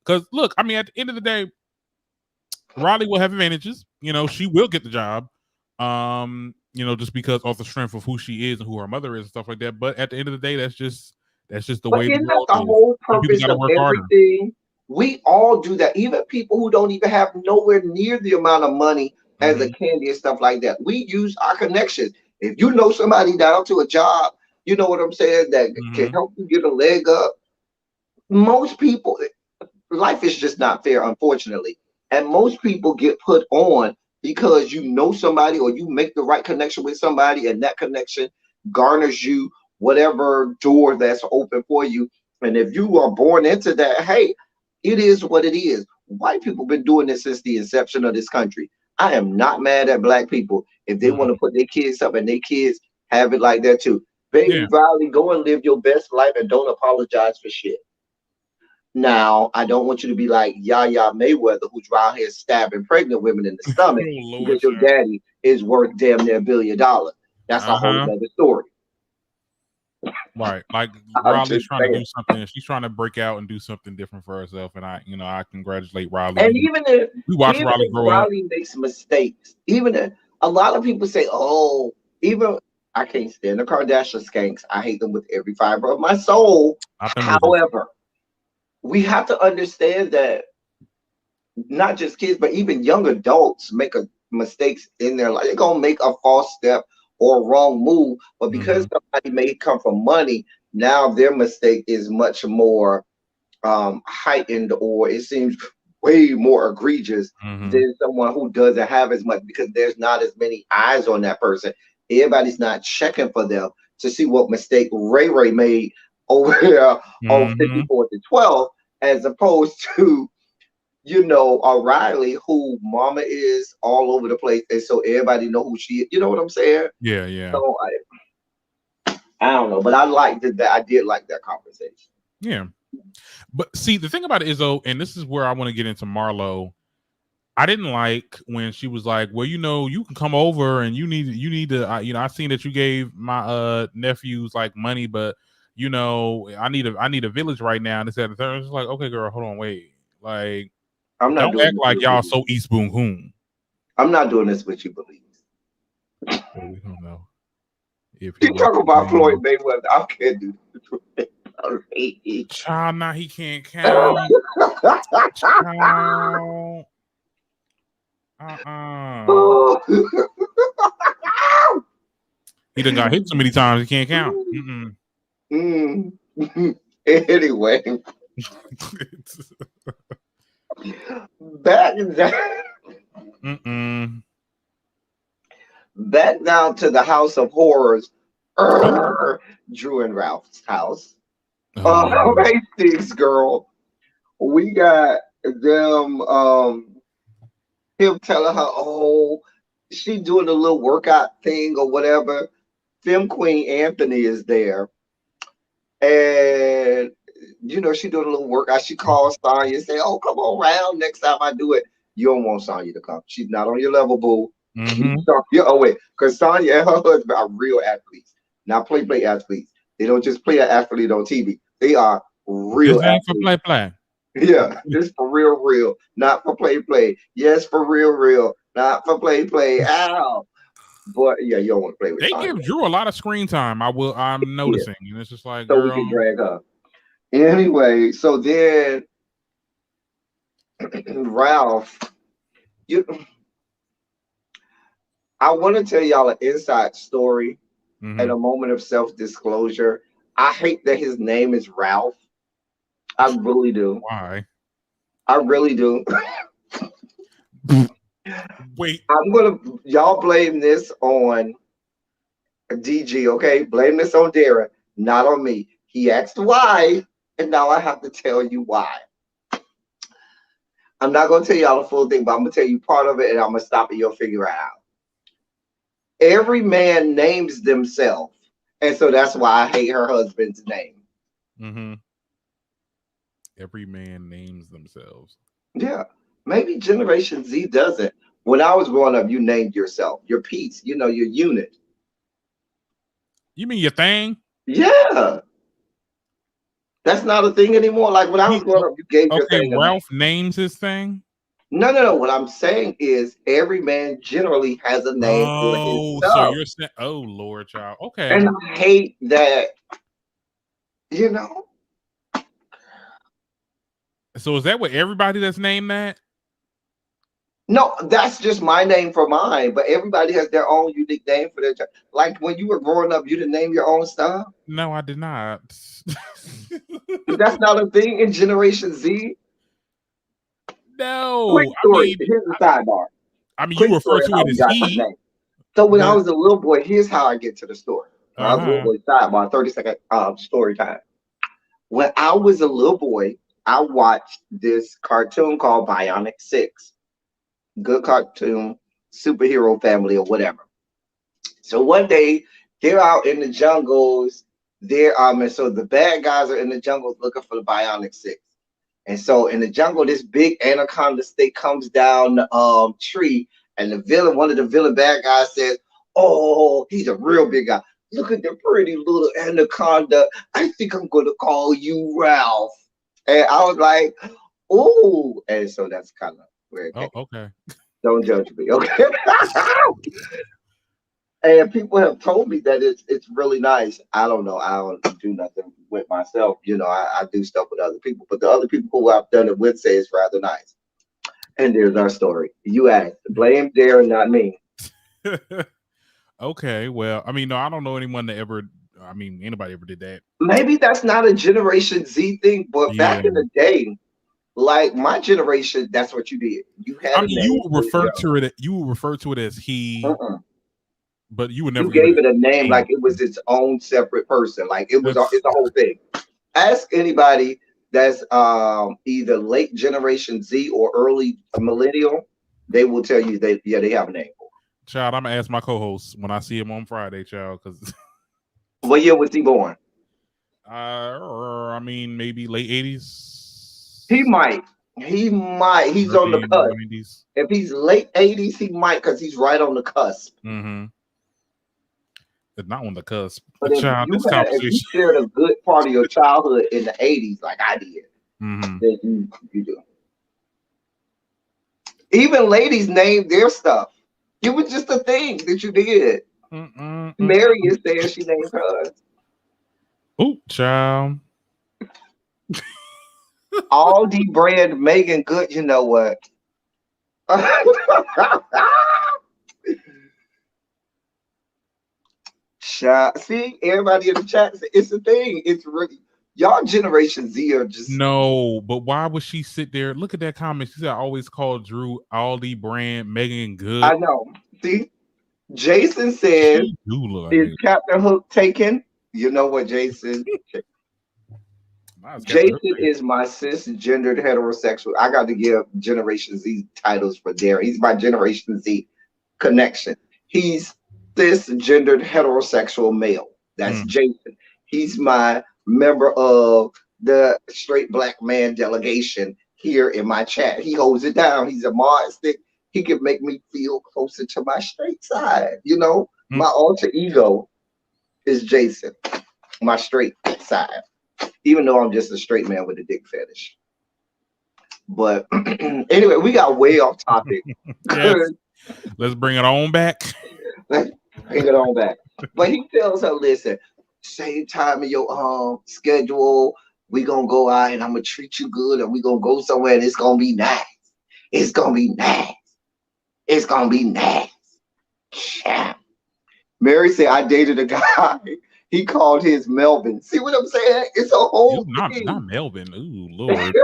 [SPEAKER 2] Because look, I mean, at the end of the day, Riley will have advantages. She will get the job. Just because off the strength of who she is and who her mother is and stuff like that. But at the end of the day, That's just the
[SPEAKER 1] But
[SPEAKER 2] way the
[SPEAKER 1] isn't that
[SPEAKER 2] world
[SPEAKER 1] the
[SPEAKER 2] is.
[SPEAKER 1] whole
[SPEAKER 2] Some people
[SPEAKER 1] purpose
[SPEAKER 2] got to
[SPEAKER 1] of
[SPEAKER 2] work harder.
[SPEAKER 1] everything? We all do that. Even people who don't even have nowhere near the amount of money as a
[SPEAKER 2] Mm-hmm.
[SPEAKER 1] candy and stuff like that. We use our connections. If you know somebody down to a job, you know what I'm saying, that can
[SPEAKER 2] Mm-hmm.
[SPEAKER 1] help you get a leg up. Most people, life is just not fair, unfortunately. And most people get put on because you know somebody or you make the right connection with somebody, and that connection garners you whatever door that's open for you. And if you are born into that, hey, it is what it is. White people been doing this since the inception of this country. I am not mad at black people if they want to
[SPEAKER 2] Mm-hmm.
[SPEAKER 1] put their kids up and their kids have it like that too. Baby
[SPEAKER 2] Yeah.
[SPEAKER 1] Riley, go and live your best life and don't apologize for shit. Now, I don't want you to be like Yaya Mayweather, who's around here stabbing pregnant women in the
[SPEAKER 2] Oh
[SPEAKER 1] stomach
[SPEAKER 2] Lord,
[SPEAKER 1] because your
[SPEAKER 2] child.
[SPEAKER 1] daddy is worth damn near $1 billion. That's a whole
[SPEAKER 2] Uh-huh.
[SPEAKER 1] other story.
[SPEAKER 2] Right. Like
[SPEAKER 1] I'm
[SPEAKER 2] Riley's
[SPEAKER 1] just
[SPEAKER 2] trying to
[SPEAKER 1] saying.
[SPEAKER 2] do something. She's trying to break out and do something different for herself. And I congratulate Riley.
[SPEAKER 1] And
[SPEAKER 2] You know,
[SPEAKER 1] even if
[SPEAKER 2] we watched
[SPEAKER 1] even
[SPEAKER 2] Riley
[SPEAKER 1] if
[SPEAKER 2] grow up.
[SPEAKER 1] Riley makes mistakes, even if a lot of people say, "Oh, even I can't stand the Kardashian skanks. I hate them with every fiber of my soul."
[SPEAKER 2] Not them lizards.
[SPEAKER 1] However, we have to understand that not just kids, but even young adults make mistakes in their life. They're gonna make a false step or a wrong move, but because
[SPEAKER 2] Mm-hmm.
[SPEAKER 1] somebody may come from money, now their mistake is much more heightened, or it seems way more egregious
[SPEAKER 2] Mm-hmm.
[SPEAKER 1] than someone who doesn't have as much because there's not as many eyes on that person. Everybody's not checking for them to see what mistake Ray Ray made over here on
[SPEAKER 2] Mm-hmm.
[SPEAKER 1] 54 to 12, as opposed to O'Reilly, who mama is all over the place, and so everybody know who she is. You know what I'm saying?
[SPEAKER 2] Yeah, yeah.
[SPEAKER 1] So I don't know, but I liked that. I did like that conversation.
[SPEAKER 2] Yeah. But see, the thing about it is though, and this is where I want to get into Marlo. I didn't like when she was like, "Well, you can come over and you need to, I seen that you gave my nephews like money, but I need a village right now." And instead of third, it's like, okay, girl, hold on, wait, like,
[SPEAKER 1] I'm not
[SPEAKER 2] don't
[SPEAKER 1] doing
[SPEAKER 2] act
[SPEAKER 1] this
[SPEAKER 2] like
[SPEAKER 1] with
[SPEAKER 2] y'all
[SPEAKER 1] you.
[SPEAKER 2] so East Boone Coon.
[SPEAKER 1] I'm not doing this with you, believe.
[SPEAKER 2] Well, we don't know if he
[SPEAKER 1] You
[SPEAKER 2] was.
[SPEAKER 1] talk about Floyd Mayweather. I can't do this.
[SPEAKER 2] Child, now he can't count. Child. He done got hit so many times he can't count.
[SPEAKER 1] Mm. Anyway, back down,
[SPEAKER 2] Mm-mm.
[SPEAKER 1] back down to the House of Horrors.
[SPEAKER 2] Oh,
[SPEAKER 1] Drew and Ralph's house.
[SPEAKER 2] oh Lord.
[SPEAKER 1] Hey, Sticks girl. We got them. Him telling her, oh, she doing a little workout thing or whatever. Film Queen Anthony is there, and she doing a little workout. She calls Sonya and say, "Oh, come on round next time I do it." You don't want Sonya to come. She's not on your level, boo. Keep
[SPEAKER 2] Mm-hmm.
[SPEAKER 1] Sonya away, because Sonya and her husband are real athletes, not play athletes. They don't just play an athlete on TV. They are
[SPEAKER 2] This
[SPEAKER 1] real
[SPEAKER 2] ain't for
[SPEAKER 1] athletes.
[SPEAKER 2] play.
[SPEAKER 1] Yeah, this for real, not for play. Yes, for real, not for play. Ow. But yeah, you don't want to play with
[SPEAKER 2] They
[SPEAKER 1] Sonya.
[SPEAKER 2] give Drew a lot of screen time. I'm
[SPEAKER 1] Yeah,
[SPEAKER 2] noticing, and it's just like,
[SPEAKER 1] so we
[SPEAKER 2] girl.
[SPEAKER 1] can drag her. Anyway, so then Ralph, you, I want to tell y'all an inside story and
[SPEAKER 2] Mm-hmm.
[SPEAKER 1] a moment of self-disclosure. I hate that his name is Ralph. I really do.
[SPEAKER 2] Why?
[SPEAKER 1] I really do.
[SPEAKER 2] Wait.
[SPEAKER 1] I'm gonna y'all blame this on DG, okay? Blame this on Darren, not on me. He asked why, and now I have to tell you why. I'm not gonna tell y'all the full thing, but I'm gonna tell you part of it, and I'm gonna stop and you'll figure it out. Every man names themselves, and so that's why I hate her husband's name.
[SPEAKER 2] Mm-hmm. Every man names themselves.
[SPEAKER 1] Yeah, maybe Generation Z doesn't. When I was growing up, you named yourself, your piece, your unit.
[SPEAKER 2] You mean your thing?
[SPEAKER 1] Yeah, that's not a thing anymore. Like when I was growing up, you gave your
[SPEAKER 2] Okay,
[SPEAKER 1] thing a name.
[SPEAKER 2] Ralph names his thing.
[SPEAKER 1] No. What I'm saying is every man generally has a name for his
[SPEAKER 2] Oh, so
[SPEAKER 1] stuff.
[SPEAKER 2] you're saying, oh Lord, child. Okay.
[SPEAKER 1] And I hate that You know?
[SPEAKER 2] So is that what everybody that's named that?
[SPEAKER 1] No, that's just my name for mine, but everybody has their own unique name for their child. Like when you were growing up, you didn't name your own stuff.
[SPEAKER 2] No, I did not.
[SPEAKER 1] That's not a thing in Generation Z. Quick
[SPEAKER 2] No,
[SPEAKER 1] story. Here's the sidebar.
[SPEAKER 2] I mean, you
[SPEAKER 1] Quick
[SPEAKER 2] refer
[SPEAKER 1] story
[SPEAKER 2] to
[SPEAKER 1] how
[SPEAKER 2] it
[SPEAKER 1] we
[SPEAKER 2] as
[SPEAKER 1] got this
[SPEAKER 2] he,
[SPEAKER 1] name. So when I
[SPEAKER 2] but
[SPEAKER 1] was a little boy, here's how I get to the story. When I was a little boy, sidebar, 30-second story time. When I was a little boy, I watched this cartoon called Bionic Six. Good cartoon, superhero family or whatever. So one day they're out in the jungles. And so the bad guys are in the jungles looking for the Bionic Six. And so in the jungle, this big anaconda snake comes down the tree, and one of the villain bad guys says, "Oh, he's a real big guy. Look at the pretty little anaconda. I think I'm gonna call you Ralph." And I was like, "Ooh!" And so that's kind of where it came.
[SPEAKER 2] okay.
[SPEAKER 1] Don't judge me, okay? And people have told me that it's really nice. I don't know. I don't do nothing with myself. I do stuff with other people, but the other people who I've done it with say it's rather nice. And there's our story. You asked. Blame Darren, not me.
[SPEAKER 2] Okay, well, I mean, no, I don't know anyone that ever. I mean, anybody ever did that.
[SPEAKER 1] Maybe that's not a Generation Z thing, but
[SPEAKER 2] Yeah,
[SPEAKER 1] back in the day, like my generation, that's what you did. You
[SPEAKER 2] I
[SPEAKER 1] had a
[SPEAKER 2] mean, you
[SPEAKER 1] name
[SPEAKER 2] would
[SPEAKER 1] for
[SPEAKER 2] refer
[SPEAKER 1] yourself.
[SPEAKER 2] to it. You would refer to it as he,
[SPEAKER 1] Uh-uh.
[SPEAKER 2] but you would
[SPEAKER 1] You
[SPEAKER 2] never give it
[SPEAKER 1] gave it a
[SPEAKER 2] a
[SPEAKER 1] name
[SPEAKER 2] name.
[SPEAKER 1] like it was its own separate person. Like it's
[SPEAKER 2] That's
[SPEAKER 1] a whole thing. Ask anybody that's either late generation Z or early millennial, they will tell you they have a name for
[SPEAKER 2] child. I'm gonna ask my co-host when I see him on Friday, child, because
[SPEAKER 1] it. What year was he born?
[SPEAKER 2] I mean, maybe late
[SPEAKER 1] He
[SPEAKER 2] 80s,
[SPEAKER 1] might. He might. He's on the
[SPEAKER 2] early
[SPEAKER 1] cusp.
[SPEAKER 2] 90s.
[SPEAKER 1] If he's late 80s, he might because he's right on the cusp.
[SPEAKER 2] Mm-hmm. It's not on the cusp.
[SPEAKER 1] But
[SPEAKER 2] Child, this
[SPEAKER 1] if you
[SPEAKER 2] conversation.
[SPEAKER 1] shared a good part of your childhood in the 80s, like I did,
[SPEAKER 2] Mm-hmm.
[SPEAKER 1] then you do. Even ladies name their stuff. It was just a thing that you did. Mary is saying she named hers.
[SPEAKER 2] Oh, child.
[SPEAKER 1] Aldi brand Megan Good, you know what? See, everybody in the chat, it's a thing. It's really y'all Generation Z are just
[SPEAKER 2] No, but why would she sit there? Look at that comment. She said, I always call Drew Aldi brand Megan Good.
[SPEAKER 1] I know. See, Jason says,
[SPEAKER 2] She do look like
[SPEAKER 1] is
[SPEAKER 2] it.
[SPEAKER 1] Captain Hook taken? You know what, Jason? Jason is my cisgendered heterosexual. I got to give Generation Z titles for Darren. He's my Generation Z connection. He's cisgendered heterosexual male. That's Jason. He's my member of the straight black man delegation here in my chat. He holds it down. He's a mod stick. He can make me feel closer to my straight side. My alter ego is Jason, my straight side, even though I'm just a straight man with a dick fetish. But anyway, we got way off topic.
[SPEAKER 2] Yes. Let's bring it on back.
[SPEAKER 1] Let's bring it on back. But he tells her, listen, same time in your schedule, we gonna go out and I'm gonna treat you good and we gonna go somewhere and it's gonna be nice. It's gonna be nice. It's gonna be nice. Yeah. Mary said, I dated a guy. He called his Melvin. See what I'm saying? It's a whole thing.
[SPEAKER 2] Not Melvin. Ooh, Lord.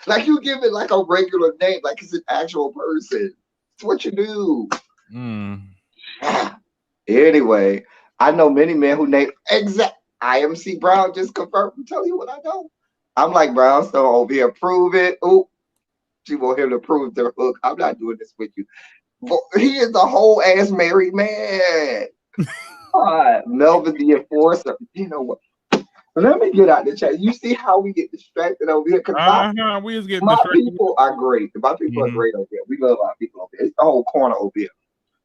[SPEAKER 1] Like you give it like a regular name, like it's an actual person. It's what you do. Anyway, I know many men who name exact IMC Brown just confirmed. I'm telling you what I know. I'm like Brownstone over here. Prove it. Oh, she want him to prove the hook. I'm not doing this with you. But he is a whole ass married man. Melvin the Enforcer. You know what? Let me get out the chat. You see how we get distracted over here? Because my people are great. My people are great over here. We love our people over here. It's the whole corner over here.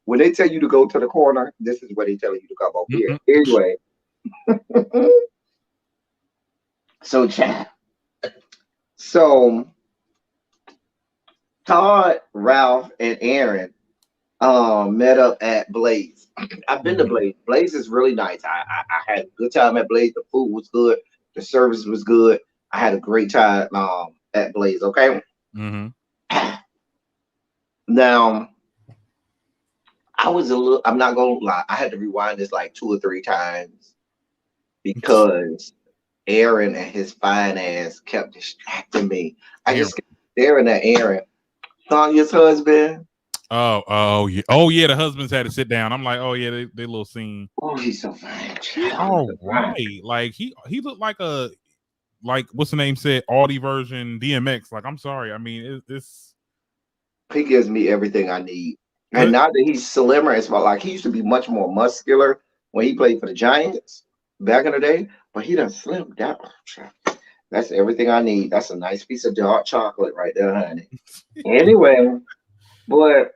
[SPEAKER 1] When they tell you to go to the corner, this is where they tell you to come over here. Anyway. So, chat. So, Todd, Ralph, and Aaron met up at Blaze. I've been to Blaze. Blaze is really nice. I had a good time at Blaze. The food was good. The service was good. I had a great time at Blaze. Okay.
[SPEAKER 2] Mm-hmm.
[SPEAKER 1] Now I was a little. I'm not gonna lie. I had to rewind this like 2 or 3 times because Aaron and his fine ass kept distracting me. I
[SPEAKER 2] Aaron.
[SPEAKER 1] just kept staring at Aaron, Sonia's husband.
[SPEAKER 2] Oh yeah. The husbands had to sit down. I'm like, oh yeah, they little scene.
[SPEAKER 1] Oh, he's so fine.
[SPEAKER 2] He
[SPEAKER 1] He's
[SPEAKER 2] all
[SPEAKER 1] so fine.
[SPEAKER 2] right. Like he looked like what's the name said Audi version DMX. Like I'm sorry. I mean it's
[SPEAKER 1] He gives me everything I need. And now that he's slimmer as well, like he used to be much more muscular when he played for the Giants back in the day, but he done slimmed down. That's everything I need. That's a nice piece of dark chocolate right there, honey. Anyway, but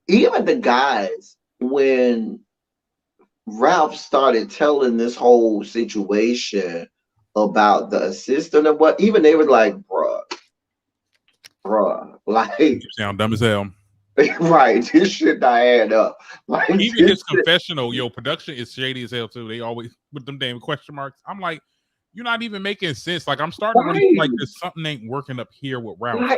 [SPEAKER 1] even the guys, when Ralph started telling this whole situation about the assistant and what, even they were like, bruh, like,
[SPEAKER 2] you sound dumb as hell.
[SPEAKER 1] right, this shit not add up. Like,
[SPEAKER 2] Even his confessional, production is shady as hell too. They always with them damn question marks. I'm like, you're not even making sense. Like I'm starting to really feel like there's something ain't working up here with Ralph.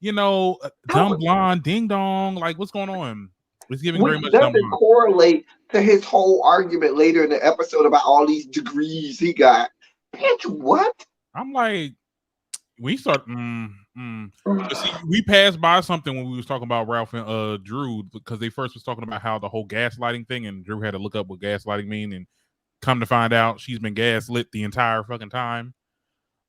[SPEAKER 2] Dumb blonde, ding dong. Like what's going on? It's giving very much dumb blonde.
[SPEAKER 1] Correlate to his whole argument later in the episode about all these degrees he got. Bitch, what?
[SPEAKER 2] I'm like, we start. See, we passed by something when we was talking about Ralph and Drew because they first was talking about how the whole gaslighting thing, and Drew had to look up what gaslighting mean, and come to find out she's been gaslit the entire fucking time.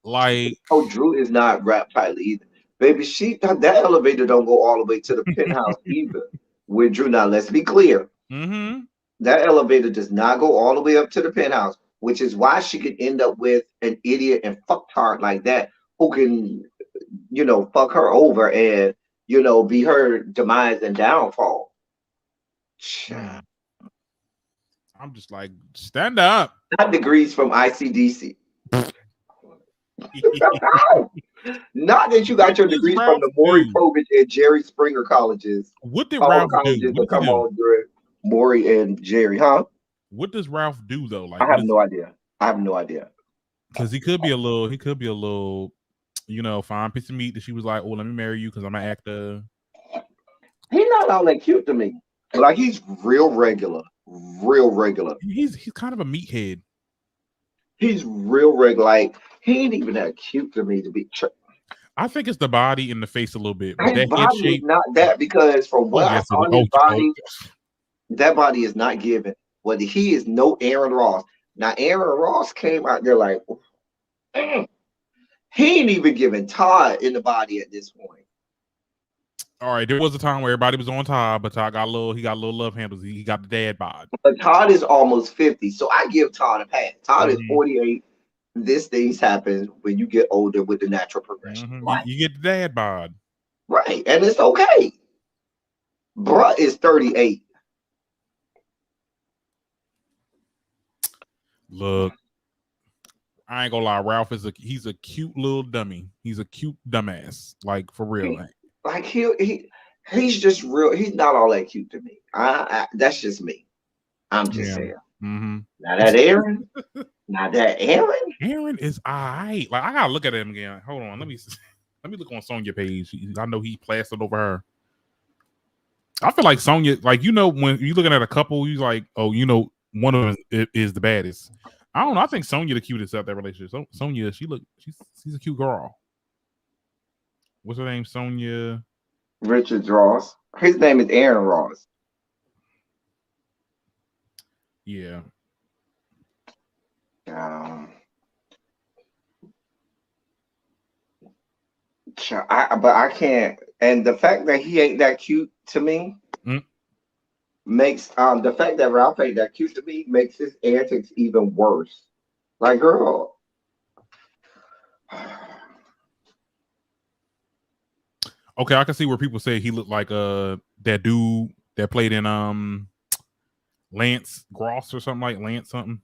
[SPEAKER 2] Like,
[SPEAKER 1] Drew is not rap pilot either, baby. That elevator don't go all the way to the penthouse either. With Drew, now let's be clear.
[SPEAKER 2] Mm-hmm.
[SPEAKER 1] That elevator does not go all the way up to the penthouse, which is why she could end up with an idiot and fucktard like that who can, fuck her over and, be her demise and downfall.
[SPEAKER 2] I'm just like, stand up.
[SPEAKER 1] 9 degrees from ICDC. Not that you got your degrees from the Maury Povich and Jerry Springer colleges.
[SPEAKER 2] What did Ralph do?
[SPEAKER 1] What come on during Maury and Jerry, huh?
[SPEAKER 2] What does Ralph do though? Like
[SPEAKER 1] I have no idea.
[SPEAKER 2] Because he could be a little, fine piece of meat that she was like, oh, let me marry you because I'm an actor.
[SPEAKER 1] He's not all that cute to me. Like he's real regular.
[SPEAKER 2] He's kind of a meathead.
[SPEAKER 1] He's real regular. Like he ain't even that cute to me to be.
[SPEAKER 2] I think it's the body and the face a little bit.
[SPEAKER 1] But that body shape, is not that because from what I saw his body, that body is not given. Well, he is no Aaron Ross. Now Aaron Ross came out there like, he ain't even giving Todd in the body at this point.
[SPEAKER 2] All right, there was a time where everybody was on Todd, but Todd got a little love handles. He got the dad bod.
[SPEAKER 1] But Todd is almost 50, so I give Todd a pass. Todd is 48. This things happen when you get older with the natural progression. Right?
[SPEAKER 2] You get the dad bod.
[SPEAKER 1] Right, and it's okay. Bruh is 38.
[SPEAKER 2] Look, I ain't gonna lie, Ralph he's a cute little dummy. He's a cute dumbass, like for real.
[SPEAKER 1] He's just real. He's not all that cute to me. That's just me. I'm just saying.
[SPEAKER 2] Mm-hmm.
[SPEAKER 1] Now that Aaron,
[SPEAKER 2] Aaron is alright. Like I gotta look at him again. Hold on, let me look on Sonia page. I know he plastered over her. I feel like Sonia, like when you're looking at a couple, you like, oh, one of them is the baddest. I don't know. I think Sonia the cutest out that relationship. So Sonia, she's a cute girl. What's her name? Sonia
[SPEAKER 1] Richards Ross. His name is Aaron Ross.
[SPEAKER 2] Yeah.
[SPEAKER 1] But I can't. And the fact that he ain't that cute to me makes the fact that Ralph ain't that cute to me makes his antics even worse. Like, girl.
[SPEAKER 2] Okay, I can see where people say he looked like that dude that played in Lance Gross or something like Lance something.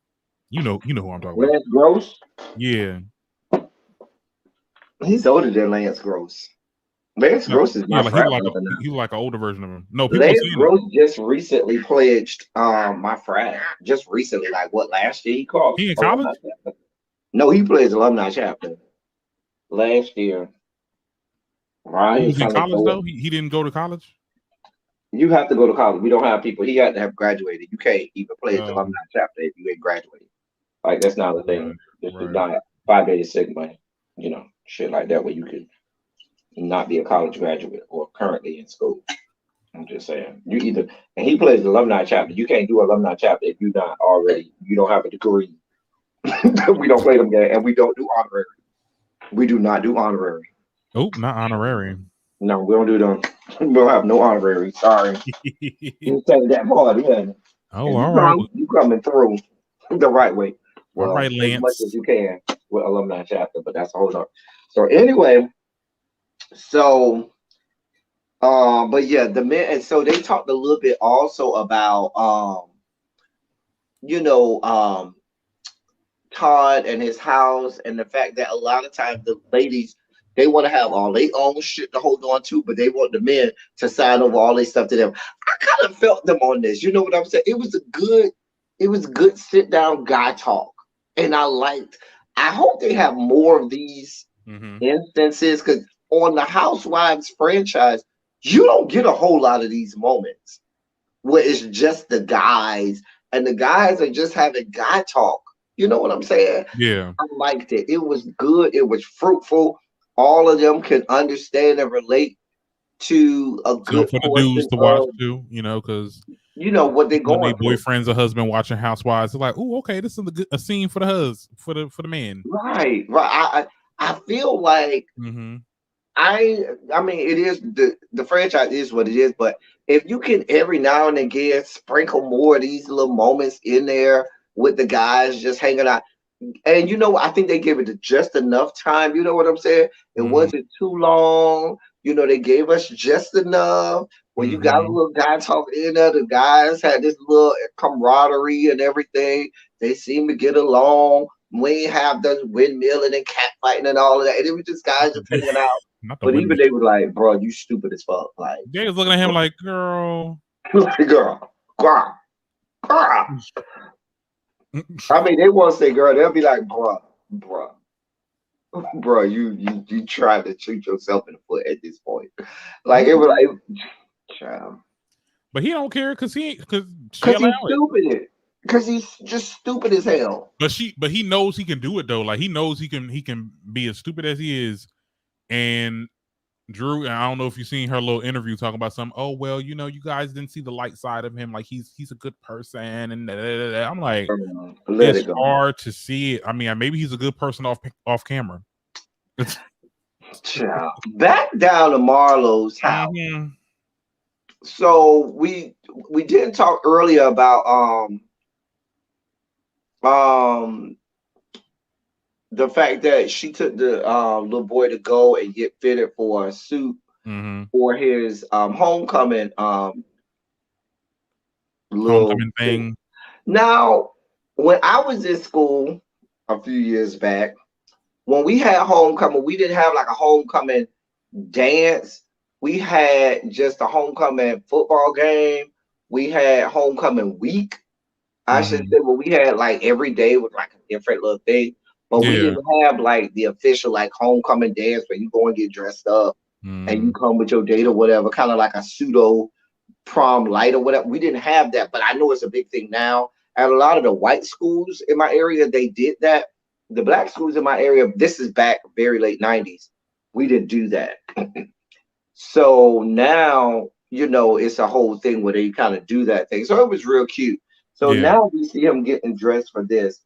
[SPEAKER 2] You know who I'm talking about.
[SPEAKER 1] Lance Gross?
[SPEAKER 2] Yeah.
[SPEAKER 1] He's older than Lance Gross. Lance Gross is my frat brother now.
[SPEAKER 2] He's like an older version of him. No,
[SPEAKER 1] Lance Gross just recently pledged my frat. Just recently, like what, last year he called?
[SPEAKER 2] He in college?
[SPEAKER 1] No, he plays alumni chapter. Last year,
[SPEAKER 2] He
[SPEAKER 1] Ryan
[SPEAKER 2] was in
[SPEAKER 1] kind of
[SPEAKER 2] college
[SPEAKER 1] threw it.
[SPEAKER 2] though. He didn't go to college.
[SPEAKER 1] You have to go to college. We don't have people. He had to have graduated. You can't even play his
[SPEAKER 2] Um,
[SPEAKER 1] alumni chapter if you ain't graduated. Like that's not a
[SPEAKER 2] right,
[SPEAKER 1] thing. This is
[SPEAKER 2] right.
[SPEAKER 1] not Phi Beta Sigma, shit like that where you could not be a college graduate or currently in school. I'm just saying. You either and he plays the alumni chapter. You can't do alumni chapter if you don't have a degree. We don't play them game and we don't do honorary. We do not do honorary.
[SPEAKER 2] Oh, not honorary.
[SPEAKER 1] No, we don't do them. We don't have no honorary. Sorry. You say that hard, yeah.
[SPEAKER 2] Oh,
[SPEAKER 1] If you
[SPEAKER 2] all right.
[SPEAKER 1] come, you coming through the right way.
[SPEAKER 2] All
[SPEAKER 1] Well,
[SPEAKER 2] right,
[SPEAKER 1] as much as
[SPEAKER 2] Lance.
[SPEAKER 1] you can with alumni chapter, but that's a whole nother. So anyway, so but yeah, the men and so they talked a little bit also about you know, Todd and his house and the fact that a lot of times the ladies they want to have all their own shit to hold on to, but they want the men to sign over all their stuff to them. I kind of felt them on this. You know what I'm saying? It was good sit down guy talk, and I liked. I hope they have more of these
[SPEAKER 2] Mm-hmm.
[SPEAKER 1] instances because on the Housewives franchise, you don't get a whole lot of these moments where it's just the guys and the guys are just having guy talk. You know what I'm saying?
[SPEAKER 2] Yeah.
[SPEAKER 1] I liked it. It was good. It was fruitful. All of them can understand and relate to a
[SPEAKER 2] Something
[SPEAKER 1] good
[SPEAKER 2] for the dudes
[SPEAKER 1] portion
[SPEAKER 2] to watch
[SPEAKER 1] of,
[SPEAKER 2] too, because
[SPEAKER 1] what they're
[SPEAKER 2] people and their
[SPEAKER 1] going through.
[SPEAKER 2] boyfriends or husband watching Housewives, they're like, "Oh, okay, this is a scene for the for the man."
[SPEAKER 1] Right, right. I feel like
[SPEAKER 2] Mm-hmm.
[SPEAKER 1] I mean it is the franchise is what it is, but if you can every now and again sprinkle more of these little moments in there with the guys just hanging out. And I think they gave it just enough time. You know what I'm saying? It
[SPEAKER 2] Mm-hmm.
[SPEAKER 1] wasn't too long. They gave us just enough. When you got a
[SPEAKER 2] Mm-hmm.
[SPEAKER 1] little guy talking in there, the guys had this little camaraderie and everything. They seemed to get along. We ain't have the windmilling and cat fighting and all of that. And it was just guys just hanging out.
[SPEAKER 2] Not the
[SPEAKER 1] But even
[SPEAKER 2] windmill.
[SPEAKER 1] they were like, bro, you stupid as fuck. Like,
[SPEAKER 2] They was looking at him like, "Girl."
[SPEAKER 1] girl, girl, girl. I mean, they won't say girl. They'll be like, bruh, bruh. Bro, you trying to shoot yourself in the foot at this point. Like it was
[SPEAKER 2] Mhm.
[SPEAKER 1] like, child,
[SPEAKER 2] But he don't care because she
[SPEAKER 1] because
[SPEAKER 2] allowed
[SPEAKER 1] he's
[SPEAKER 2] it.
[SPEAKER 1] stupid. Because he's just stupid as hell.
[SPEAKER 2] But he knows he can do it though. Like he knows he can be as stupid as he is. And Drew, and I don't know if you've seen her little interview talking about something. Oh well, you guys didn't see the light side of him. Like he's a good person, and da, da, da, da. I'm like,
[SPEAKER 1] Let
[SPEAKER 2] it's
[SPEAKER 1] it go.
[SPEAKER 2] hard to see it. I mean, maybe he's a good person off camera.
[SPEAKER 1] Child. Back down to Marlo's house.
[SPEAKER 2] Mhm.
[SPEAKER 1] So we didn't talk earlier about um the fact that she took the little boy to go and get fitted for a suit
[SPEAKER 2] Mhm.
[SPEAKER 1] for his homecoming little
[SPEAKER 2] Homecoming
[SPEAKER 1] thing.
[SPEAKER 2] thing.
[SPEAKER 1] Now, when I was in school a few years back, when we had homecoming, we didn't have like a homecoming dance. We had just a homecoming football game. We had homecoming week. I should
[SPEAKER 2] Mhm.
[SPEAKER 1] say, well, we had like every day was like a different little thing, but we
[SPEAKER 2] Yeah.
[SPEAKER 1] didn't have like the official like homecoming dance where you go and get dressed up and you
[SPEAKER 2] Mhm.
[SPEAKER 1] come with your date or whatever, kind of like a pseudo prom light or whatever. We didn't have that, but I know it's a big thing now. At a lot of the white schools in my area, they did that. The black schools in my area, this is back very late 90s. We didn't do that. So now, it's a whole thing where they kind of do that thing. So it was real cute. So
[SPEAKER 2] Yeah.
[SPEAKER 1] now we see him getting dressed for this.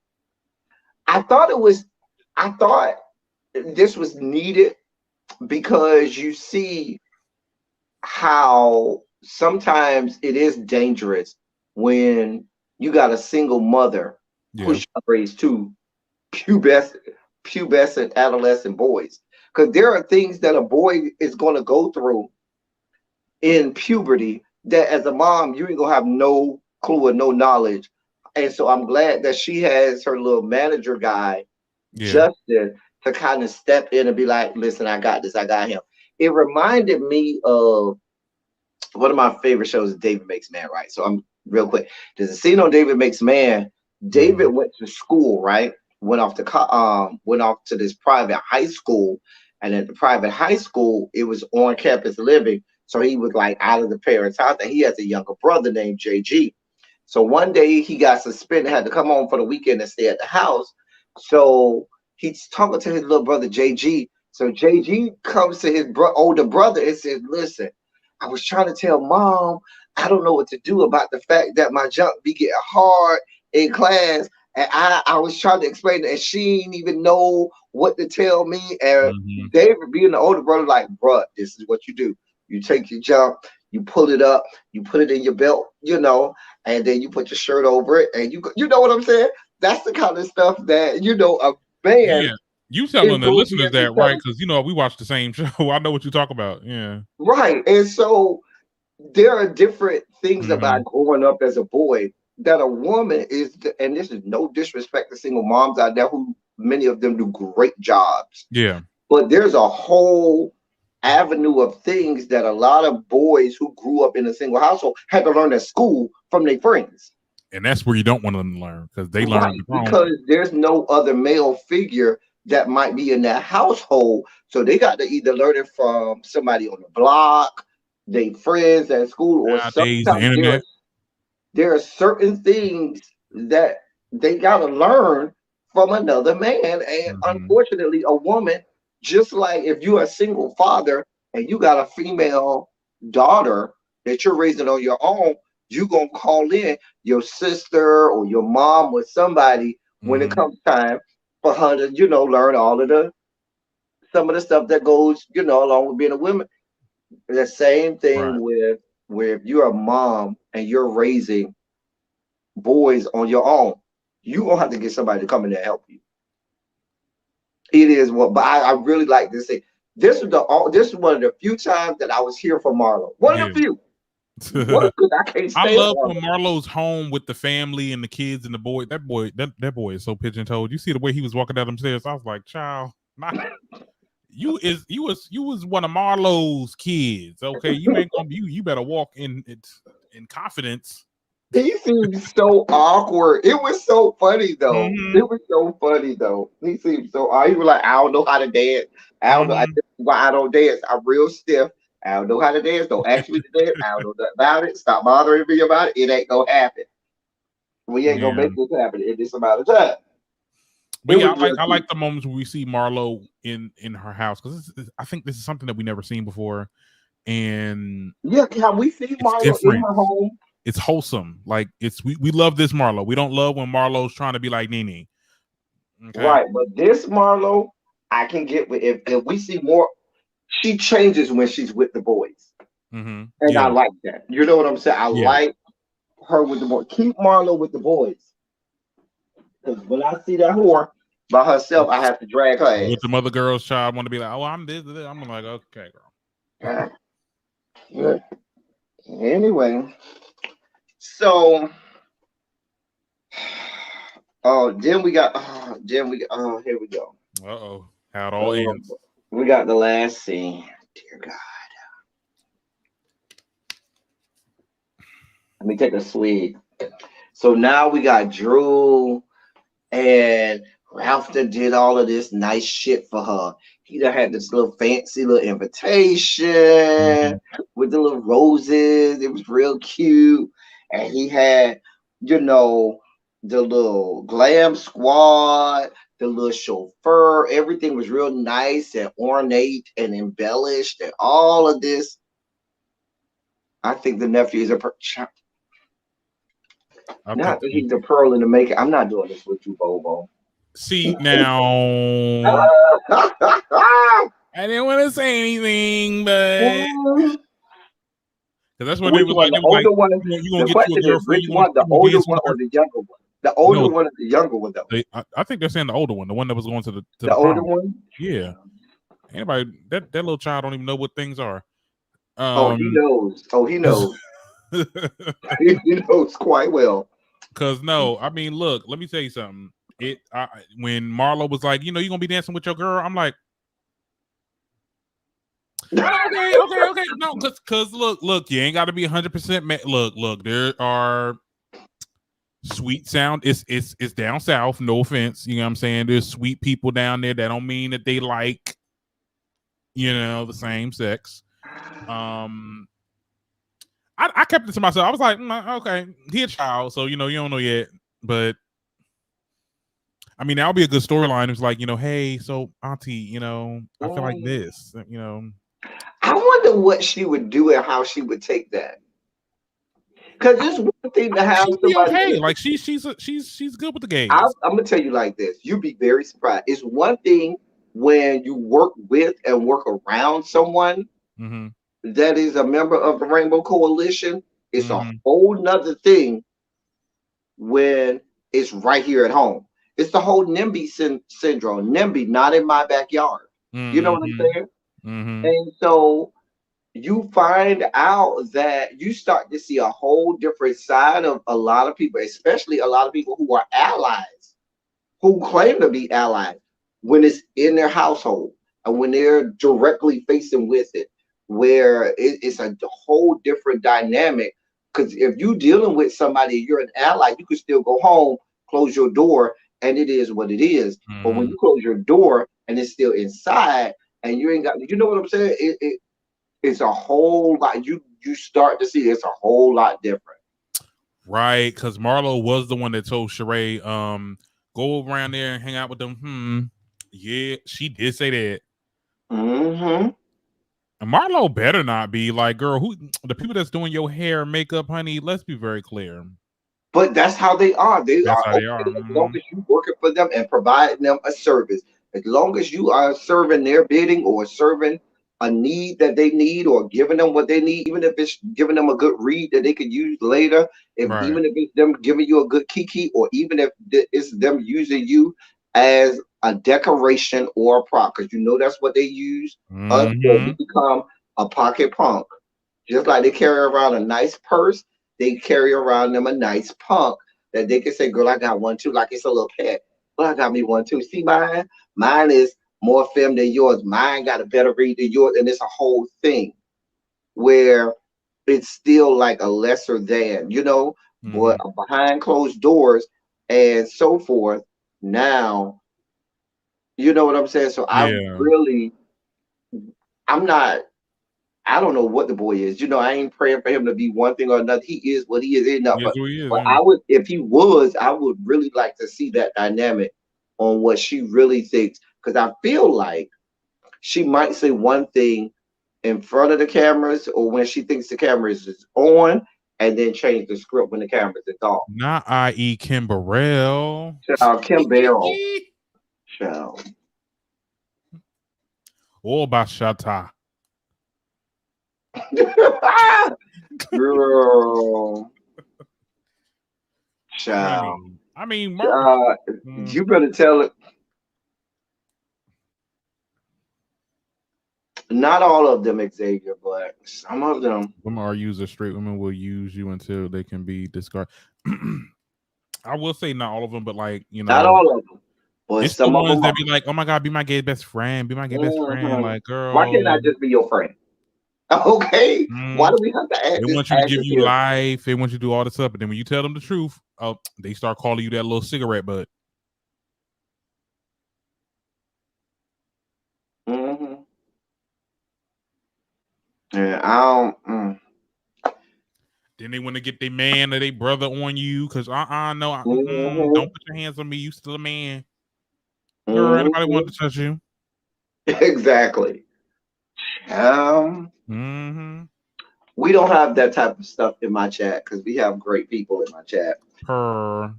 [SPEAKER 1] I thought it was, I thought this was needed because you see how sometimes it is dangerous when you got a single mother
[SPEAKER 2] Yeah.
[SPEAKER 1] who's trying to raise two pubescent, pubescent adolescent boys. Because there are things that a boy is going to go through in puberty that as a mom, you ain't going to have no clue or no knowledge. And so I'm glad that she has her little manager guy,
[SPEAKER 2] Yeah.
[SPEAKER 1] Justin, to kind of step in and be like, listen, I got this, I got him. It reminded me of one of my favorite shows is David Makes Man, right? So I'm real quick. There's a scene on David Makes Man. David
[SPEAKER 2] Mhm.
[SPEAKER 1] went to school, right? went off to this private high school, and at the private high school it was on campus living, so he was like out of the parents' house, and he has a younger brother named JG. So one day he got suspended, had to come home for the weekend and stay at the house. So he's talking to his little brother JG. So JG comes to his older brother and says, "Listen, I was trying to tell mom I don't know what to do about the fact that my junk be getting hard in class. And I was trying to explain it, and she didn't even know what to tell me." And
[SPEAKER 2] Mm-hmm.
[SPEAKER 1] David, being the older brother, like, "Bruh, this is what you do. You take your junk, you pull it up, you put it in your belt, and then you put your shirt over it, and you know what I'm saying? That's the kind of stuff that a man
[SPEAKER 2] Yeah, you
[SPEAKER 1] is
[SPEAKER 2] telling the
[SPEAKER 1] going to be
[SPEAKER 2] listeners
[SPEAKER 1] able to
[SPEAKER 2] that,
[SPEAKER 1] tell
[SPEAKER 2] right? Because we watch the same show. I know what you talk about. Yeah.
[SPEAKER 1] right. And so there are different things
[SPEAKER 2] Mm-hmm.
[SPEAKER 1] about growing up as a boy that a woman is, and this is no disrespect to single moms out there who many of them do great jobs,
[SPEAKER 2] Yeah,
[SPEAKER 1] but there's a whole avenue of things that a lot of boys who grew up in a single household had to learn at school from their friends.
[SPEAKER 2] and that's where you don't want them to learn because they learn
[SPEAKER 1] Right,
[SPEAKER 2] the wrong
[SPEAKER 1] because
[SPEAKER 2] way.
[SPEAKER 1] there's no other male figure that might be in that household. So they got to either learn it from somebody on the block, their friends at school, or
[SPEAKER 2] Nowadays, the
[SPEAKER 1] sometimes
[SPEAKER 2] internet.
[SPEAKER 1] there are certain things that they got to learn from another man. And
[SPEAKER 2] Mm-hmm.
[SPEAKER 1] unfortunately, a woman, just like if you're a single father and you got a female daughter that you're raising on your own, you going to call in your sister or your mom or somebody when it
[SPEAKER 2] Mm-hmm.
[SPEAKER 1] comes time for her to, learn all of the some of the stuff that goes, along with being a woman. The same
[SPEAKER 2] Right.
[SPEAKER 1] thing with where if you're a mom and you're raising boys on your own, you gonna have to get somebody to come in there and help you. It is what, but I really like this thing. This is one of the few times that I was here for Marlo. One of
[SPEAKER 2] Yeah.
[SPEAKER 1] the few. One because I can't
[SPEAKER 2] I
[SPEAKER 1] stand
[SPEAKER 2] love when
[SPEAKER 1] Marlo.
[SPEAKER 2] Marlo's home with the family and the kids and the boy. That boy is so pigeon toed. You see the way he was walking down them stairs. I was like, child, not you was one of Marlo's kids. Okay, you ain't gonna be you better walk in confidence.
[SPEAKER 1] He seemed so awkward. It was so funny though.
[SPEAKER 2] Mm-hmm.
[SPEAKER 1] It was so funny though. He seemed so. He was like, I don't know how to dance. I don't know.
[SPEAKER 2] Mm-hmm.
[SPEAKER 1] This is why I don't dance. I'm real stiff. I don't know how to dance. Don't ask me to dance. I don't know nothing about it. Stop bothering me about it. It ain't gonna happen. We ain't gonna
[SPEAKER 2] Yeah.
[SPEAKER 1] make this happen in this amount of time.
[SPEAKER 2] But
[SPEAKER 1] It
[SPEAKER 2] yeah,
[SPEAKER 1] was
[SPEAKER 2] I like
[SPEAKER 1] real
[SPEAKER 2] I
[SPEAKER 1] cute.
[SPEAKER 2] like the moments where we see Marlo in her house because I think this is something that we never seen before, and
[SPEAKER 1] Yeah, can we see
[SPEAKER 2] it's
[SPEAKER 1] Marlo in
[SPEAKER 2] different.
[SPEAKER 1] her home?
[SPEAKER 2] It's wholesome. Like we love this Marlo. We don't love when Marlo's trying to be like Nene. Okay.
[SPEAKER 1] Right, but this Marlo, I can get with if we see more. She changes when she's with the boys,
[SPEAKER 2] Mm-hmm.
[SPEAKER 1] and I
[SPEAKER 2] Yeah.
[SPEAKER 1] like that. You know what I'm saying? I
[SPEAKER 2] Yeah.
[SPEAKER 1] like her with the boys. Keep Marlo with the boys, because when I see that whore by herself, I have to drag her
[SPEAKER 2] With the
[SPEAKER 1] ass.
[SPEAKER 2] mother girl's child want to be like, oh, I'm this. I'm like, okay, girl.
[SPEAKER 1] Yeah. Anyway, so here we go.
[SPEAKER 2] Uh-oh. How it all
[SPEAKER 1] Um,
[SPEAKER 2] ends.
[SPEAKER 1] we got the last scene. Dear God, let me take a swig. So now we got Drew and Ralph that did all of this nice shit for her. He done had this little fancy little
[SPEAKER 2] Mm-hmm.
[SPEAKER 1] invitation with the little roses. It was real cute. And he had, you know, the little glam squad, the little chauffeur. Everything was real nice and ornate and embellished and all of this. I think the nephew is
[SPEAKER 2] I think
[SPEAKER 1] not that he's a pearl in the making. I'm not doing this with you, Bobo.
[SPEAKER 2] see now I didn't want to say anything, but because that's what
[SPEAKER 1] Which one?
[SPEAKER 2] they
[SPEAKER 1] The
[SPEAKER 2] was like,
[SPEAKER 1] older one?
[SPEAKER 2] you gonna
[SPEAKER 1] The
[SPEAKER 2] get you a
[SPEAKER 1] question is,
[SPEAKER 2] girlfriend,
[SPEAKER 1] which one? The
[SPEAKER 2] you gonna
[SPEAKER 1] older
[SPEAKER 2] dance
[SPEAKER 1] one
[SPEAKER 2] with a
[SPEAKER 1] or
[SPEAKER 2] girl.
[SPEAKER 1] the younger one? The older
[SPEAKER 2] No,
[SPEAKER 1] one or the younger one, though?
[SPEAKER 2] I think they're saying the older one, the one that was going to the
[SPEAKER 1] The older
[SPEAKER 2] prom.
[SPEAKER 1] one?
[SPEAKER 2] Yeah. Anybody that little child don't even know what things are.
[SPEAKER 1] Oh, he knows. Oh, he knows. He knows quite well.
[SPEAKER 2] Because no, I mean, look, let me tell you something. When Marlo was like, you're gonna be dancing with your girl, I'm like, okay. No, because look, you ain't got to be 100%. Look, there are sweet sound. It's down south. No offense, you know what I'm saying. There's sweet people down there. That don't mean that they like, the same sex. I kept it to myself. I was like, okay, he a child, so you don't know yet. But I mean, that'll be a good storyline. It's like, hey, so auntie, I feel like this.
[SPEAKER 1] I wonder what she would do and how she would take that. Because it's one thing to
[SPEAKER 2] I think
[SPEAKER 1] have
[SPEAKER 2] she'd be
[SPEAKER 1] somebody.
[SPEAKER 2] okay. Like she's good with the
[SPEAKER 1] I'm
[SPEAKER 2] gays.
[SPEAKER 1] gonna tell you like this. You'd be very surprised. It's one thing when you work with and work around someone
[SPEAKER 2] Mm-hmm.
[SPEAKER 1] that is a member of the Rainbow Coalition. It's a
[SPEAKER 2] Mm-hmm.
[SPEAKER 1] whole nother thing when it's right here at home. It's the whole NIMBY syndrome. NIMBY, not in my backyard. You know what I'm
[SPEAKER 2] Mm-hmm.
[SPEAKER 1] saying?
[SPEAKER 2] Mm-hmm.
[SPEAKER 1] And so you find out that you start to see a whole different side of a lot of people, especially a lot of people who are allies, who claim to be allies when it's in their household and when they're directly facing with it, where it's a whole different dynamic. Because if you're dealing with somebody, you're an ally, you can still go home, close your door, and it is what it is. But when
[SPEAKER 2] Mm-hmm.
[SPEAKER 1] you close your door and it's still inside, and you ain't got, you know what I'm saying? It's a whole lot. You start to see it's a whole lot different.
[SPEAKER 2] Right, because Marlo was the one that told Sheree, go around there and hang out with them. Yeah, she did say that.
[SPEAKER 1] Hmm.
[SPEAKER 2] And Marlo better not be like, girl, who the people that's doing your hair, makeup, honey. Let's be very clear.
[SPEAKER 1] But that's how they are. They
[SPEAKER 2] That's
[SPEAKER 1] are
[SPEAKER 2] how they are.
[SPEAKER 1] okay as long as you working for them and providing them a service. As long as you are serving their bidding or serving a need that they need or giving them what they need, even if it's giving them a good read that they could use later, if
[SPEAKER 2] Right.
[SPEAKER 1] even if it's them giving you a good kiki, or even if it's them using you as a decoration or a prop, because you know that's what they use us for. We
[SPEAKER 2] Mm-hmm.
[SPEAKER 1] become a pocket punk. Just like they carry around a nice purse, they carry around them a nice punk that they can say, "Girl, I got one too," like it's a little pet. Well, I got me one too. See mine? Mine is more femme than yours. Mine got a better read than yours, and it's a whole thing where it's still like a lesser than,
[SPEAKER 2] Mm-hmm.
[SPEAKER 1] but behind closed doors and so forth. Now, you know what I'm saying? So
[SPEAKER 2] Yeah.
[SPEAKER 1] I'm not. I don't know what the boy is. I ain't praying for him to be one thing or another. He is what he is enough.
[SPEAKER 2] Yes,
[SPEAKER 1] But
[SPEAKER 2] who he is.
[SPEAKER 1] but
[SPEAKER 2] Yeah.
[SPEAKER 1] I would, if he was, I would really like to see that dynamic on what she really thinks. Because I feel like she might say one thing in front of the cameras or when she thinks the cameras is on, and then change the script when the cameras is off.
[SPEAKER 2] Not i.e. Kim Burrell.
[SPEAKER 1] Child, Kim Barrel. Child.
[SPEAKER 2] Or Bashata.
[SPEAKER 1] Girl. Child.
[SPEAKER 2] I mean,
[SPEAKER 1] Child.
[SPEAKER 2] mm,
[SPEAKER 1] You better tell it. Not all of them, Xavier, but some of them.
[SPEAKER 2] women are users. Straight women will use you until they can be discarded. I will say not all of them, but like
[SPEAKER 1] Not all of them, but
[SPEAKER 2] it's the
[SPEAKER 1] some of
[SPEAKER 2] ones
[SPEAKER 1] them
[SPEAKER 2] that
[SPEAKER 1] are.
[SPEAKER 2] be like, oh my god, be my gay best friend, be my gay best friend.
[SPEAKER 1] Mhm.
[SPEAKER 2] Like,
[SPEAKER 1] Why can't I
[SPEAKER 2] girl,
[SPEAKER 1] just be your friend? Okay. Why
[SPEAKER 2] mm,
[SPEAKER 1] do we have to
[SPEAKER 2] they
[SPEAKER 1] act this
[SPEAKER 2] want you to give you
[SPEAKER 1] adjective?
[SPEAKER 2] life. They want you to do all this stuff, but then when you tell them the truth, oh, they start calling you that little cigarette butt.
[SPEAKER 1] Hmm. Yeah, I don't.
[SPEAKER 2] Then they want to get their man or their brother on you because no,
[SPEAKER 1] Hmm.
[SPEAKER 2] don't put your hands on me. You still a man, girl. Anybody want
[SPEAKER 1] Hmm.
[SPEAKER 2] to touch you?
[SPEAKER 1] Exactly. Um,
[SPEAKER 2] Mm-hmm.
[SPEAKER 1] we don't have that type of stuff in my chat because we have great people in my chat.
[SPEAKER 2] Per.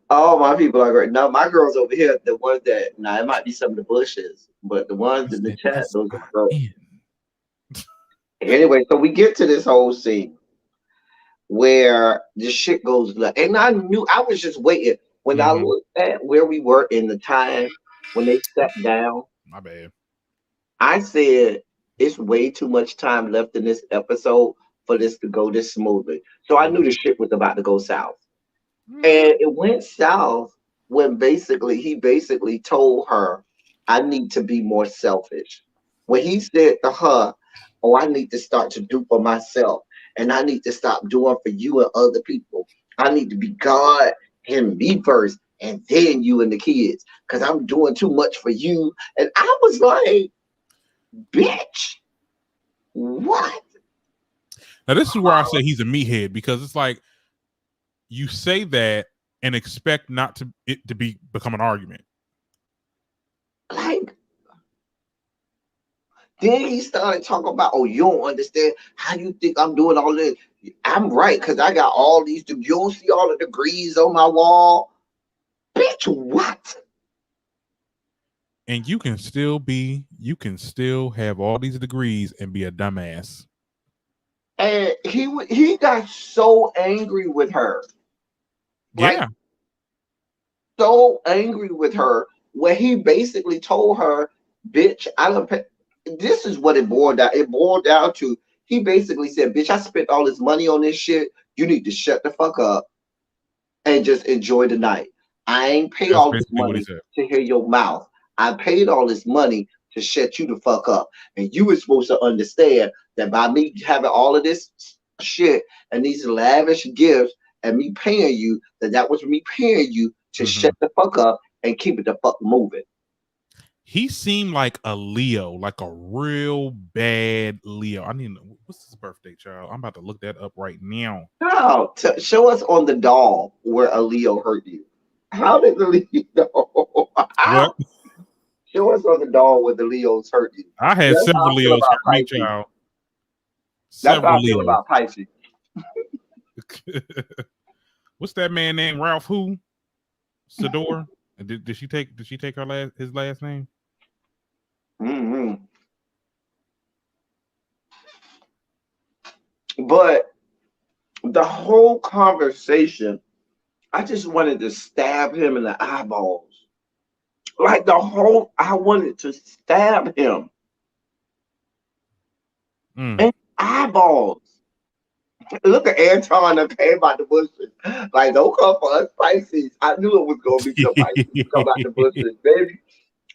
[SPEAKER 1] All my people are great. Now my girls over here, the ones that now it might be some of the bushes, but the ones
[SPEAKER 2] It's
[SPEAKER 1] in the
[SPEAKER 2] the
[SPEAKER 1] chat, those are my girls.
[SPEAKER 2] S-I-N.
[SPEAKER 1] Anyway, so we get to this whole scene where the shit goes left. And I knew I was just waiting. When I
[SPEAKER 2] Mm-hmm.
[SPEAKER 1] looked at where we were in the time when they sat down,
[SPEAKER 2] My bad.
[SPEAKER 1] I said it's way too much time left in this episode for this to go this smoothly. So I knew the shit was about to go south.
[SPEAKER 2] Mm-hmm.
[SPEAKER 1] And it went south when he basically told her, I need to be more selfish. When he said to her, "Oh, I need to start to do for myself, and I need to stop doing for you and other people." I need to be God and me first, and then you and the kids, because I'm doing too much for you. And I was like, bitch, what?
[SPEAKER 2] Now this is where I say he's a meathead, because it's like you say that and expect not to it to become an argument.
[SPEAKER 1] Like, then he started talking about, oh, you don't understand how you think I'm doing all this. I'm right, because I got all these, you don't see all the degrees on my wall. Bitch, what?
[SPEAKER 2] And you can still have all these degrees and be a dumbass.
[SPEAKER 1] And he got so angry with her. Like,
[SPEAKER 2] Yeah.
[SPEAKER 1] so angry with her, where he basically told her, bitch, I don't pay. This is what it boiled down. It boiled down to, he basically said, bitch, I spent all this money on this shit. You need to shut the fuck up and just enjoy the night. I ain't pay
[SPEAKER 2] That's
[SPEAKER 1] all this
[SPEAKER 2] basically what he
[SPEAKER 1] money
[SPEAKER 2] said.
[SPEAKER 1] to hear your mouth. I paid all this money to shut you the fuck up. And you were supposed to understand that by me having all of this shit and these lavish gifts and me paying you, that was me paying you to shut the fuck up and keep it the fuck moving.
[SPEAKER 2] He seemed like a Leo, like a real bad Leo. I mean, what's his birthday, child? I'm about to look that up right now.
[SPEAKER 1] How? Show us on the doll where a Leo hurt you. How did the Leo?
[SPEAKER 2] What?
[SPEAKER 1] How? Show us on the doll where the Leos hurt you.
[SPEAKER 2] I had
[SPEAKER 1] That's how
[SPEAKER 2] several
[SPEAKER 1] I feel
[SPEAKER 2] Leos
[SPEAKER 1] about
[SPEAKER 2] hurt me,
[SPEAKER 1] Pisces.
[SPEAKER 2] child.
[SPEAKER 1] That's how
[SPEAKER 2] Several
[SPEAKER 1] I feel
[SPEAKER 2] Leos.
[SPEAKER 1] about Pisces.
[SPEAKER 2] What's that man named Ralph? Who? Sador? Did she take his last name?
[SPEAKER 1] Mm-hmm. But the whole conversation, I just wanted to stab him in the eyeballs. Like I wanted to stab him in the eyeballs. Look at Anton that came out the bushes. Like, don't come for us Pisces. I knew it was going to be some Pisces come out the bushes, baby.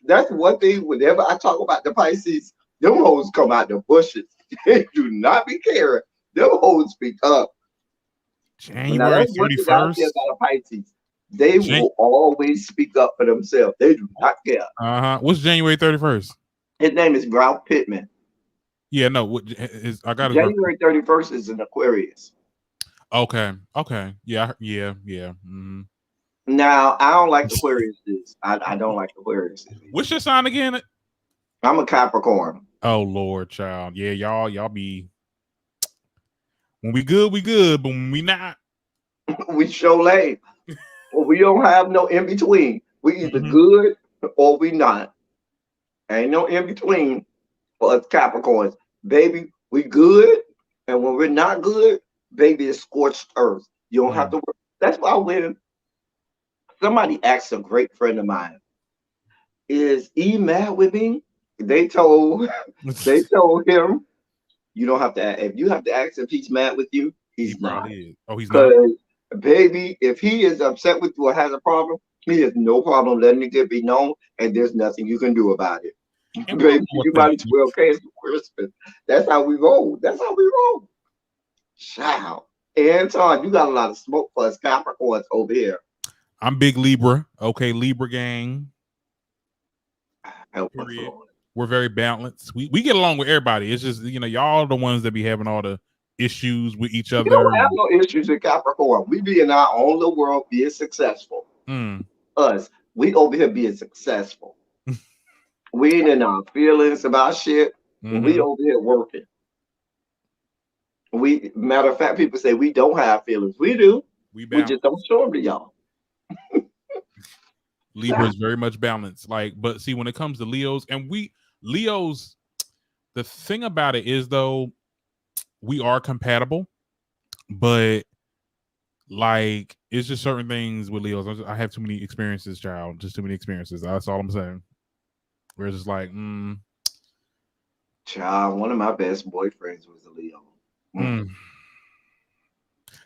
[SPEAKER 1] That's one thing. Whenever I talk about the Pisces, them hoes come out the bushes. They do not be caring. Them hoes speak up. Now
[SPEAKER 2] January
[SPEAKER 1] that's one thing I see
[SPEAKER 2] 31st.
[SPEAKER 1] about a Pisces. They will always speak up for themselves. They do not care.
[SPEAKER 2] What's January 31st?
[SPEAKER 1] His name is Ralph Pittman.
[SPEAKER 2] Yeah, no. I got his birthday.
[SPEAKER 1] January 31st is an Aquarius.
[SPEAKER 2] Okay. Yeah. Mm-hmm.
[SPEAKER 1] Now, I don't like Aquariuses. I don't like Aquariuses.
[SPEAKER 2] What's your sign again?
[SPEAKER 1] I'm a Capricorn.
[SPEAKER 2] Oh Lord, child. Yeah, y'all be, when we good, but when we not,
[SPEAKER 1] We show lame. We don't have no in between. We either good or we not. Ain't no in between for us Capricorns. Baby, we good. And when we're not good, baby, it's scorched earth. You don't have to work. That's why when somebody asked a great friend of mine, is he mad with me? They told him, you don't have to, if you have to ask if he's mad with you, he's not.
[SPEAKER 2] is. Oh, he's not.
[SPEAKER 1] Because, baby, if he is upset with you or has a problem, he has no problem letting it be known, and there's nothing you can do about it.
[SPEAKER 2] And
[SPEAKER 1] Baby, you might as well cancel Christmas. That's how we roll. Child. Anton, you got a lot of smoke for us Capricorns over here.
[SPEAKER 2] I'm big Libra. Okay, Libra gang.
[SPEAKER 1] Help us, Lord.
[SPEAKER 2] We're very balanced. We get along with everybody. It's just, y'all the ones that be having all the issues with each other.
[SPEAKER 1] We don't have no issues in Capricorn. We be in our own little world being successful. Us, we over here being successful. We ain't in our feelings about shit. We over here working. Matter of fact, people say we don't have feelings. We do. We just don't show them to y'all.
[SPEAKER 2] Libra is very much balanced. But see, when it comes to Leos, and Leos, the thing about it is, though, we are compatible, but it's just certain things with Leos. I have too many experiences, child. Just too many experiences. That's all I'm saying. Where it's just
[SPEAKER 1] child, one of my best boyfriends was a Leo.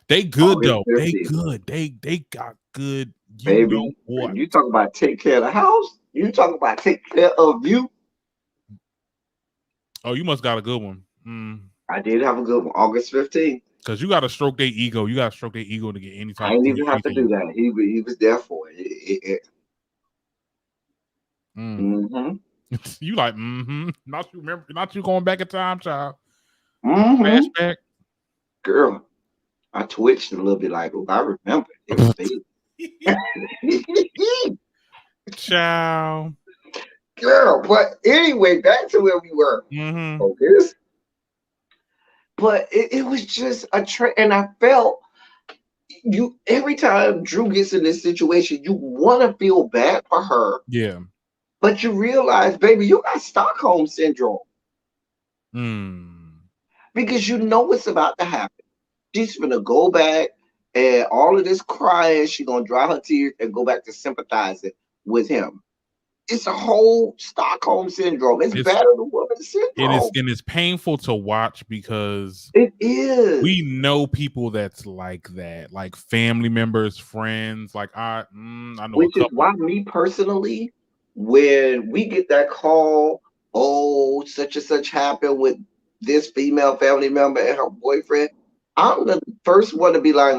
[SPEAKER 2] They good though. They good. They got good.
[SPEAKER 1] Baby, when you talk about take care of the house, you talk about take care of you.
[SPEAKER 2] Oh, you must got a good one.
[SPEAKER 1] I did have a good one. August 15th.
[SPEAKER 2] Because you got to stroke their ego. You got to stroke their ego to get any
[SPEAKER 1] I
[SPEAKER 2] type
[SPEAKER 1] ain't
[SPEAKER 2] to get
[SPEAKER 1] even have to do
[SPEAKER 2] anything.
[SPEAKER 1] that. He was there for it.
[SPEAKER 2] You like, Not you remember, not you going back in time, child.
[SPEAKER 1] Mm-hmm.
[SPEAKER 2] Flashback.
[SPEAKER 1] Girl, I twitched a little bit like, oh, I remember. It was big.
[SPEAKER 2] Child.
[SPEAKER 1] Girl, but anyway, back to where we were. Focus. But it was just a trend, and I felt you every time Drew gets in this situation, you want to feel bad for her.
[SPEAKER 2] Yeah.
[SPEAKER 1] But you realize, baby, you got Stockholm syndrome. Because you know what's about to happen. She's gonna go back and all of this crying, she's gonna dry her tears and go back to sympathizing with him. It's a whole Stockholm syndrome. It's battle the woman syndrome.
[SPEAKER 2] And it's painful to watch because
[SPEAKER 1] it is.
[SPEAKER 2] We know people that's like that, like family members, friends. Like I know
[SPEAKER 1] Which
[SPEAKER 2] a couple.
[SPEAKER 1] Is why me personally, when we get that call, oh, such and such happened with this female family member and her boyfriend, I'm the first one to be like,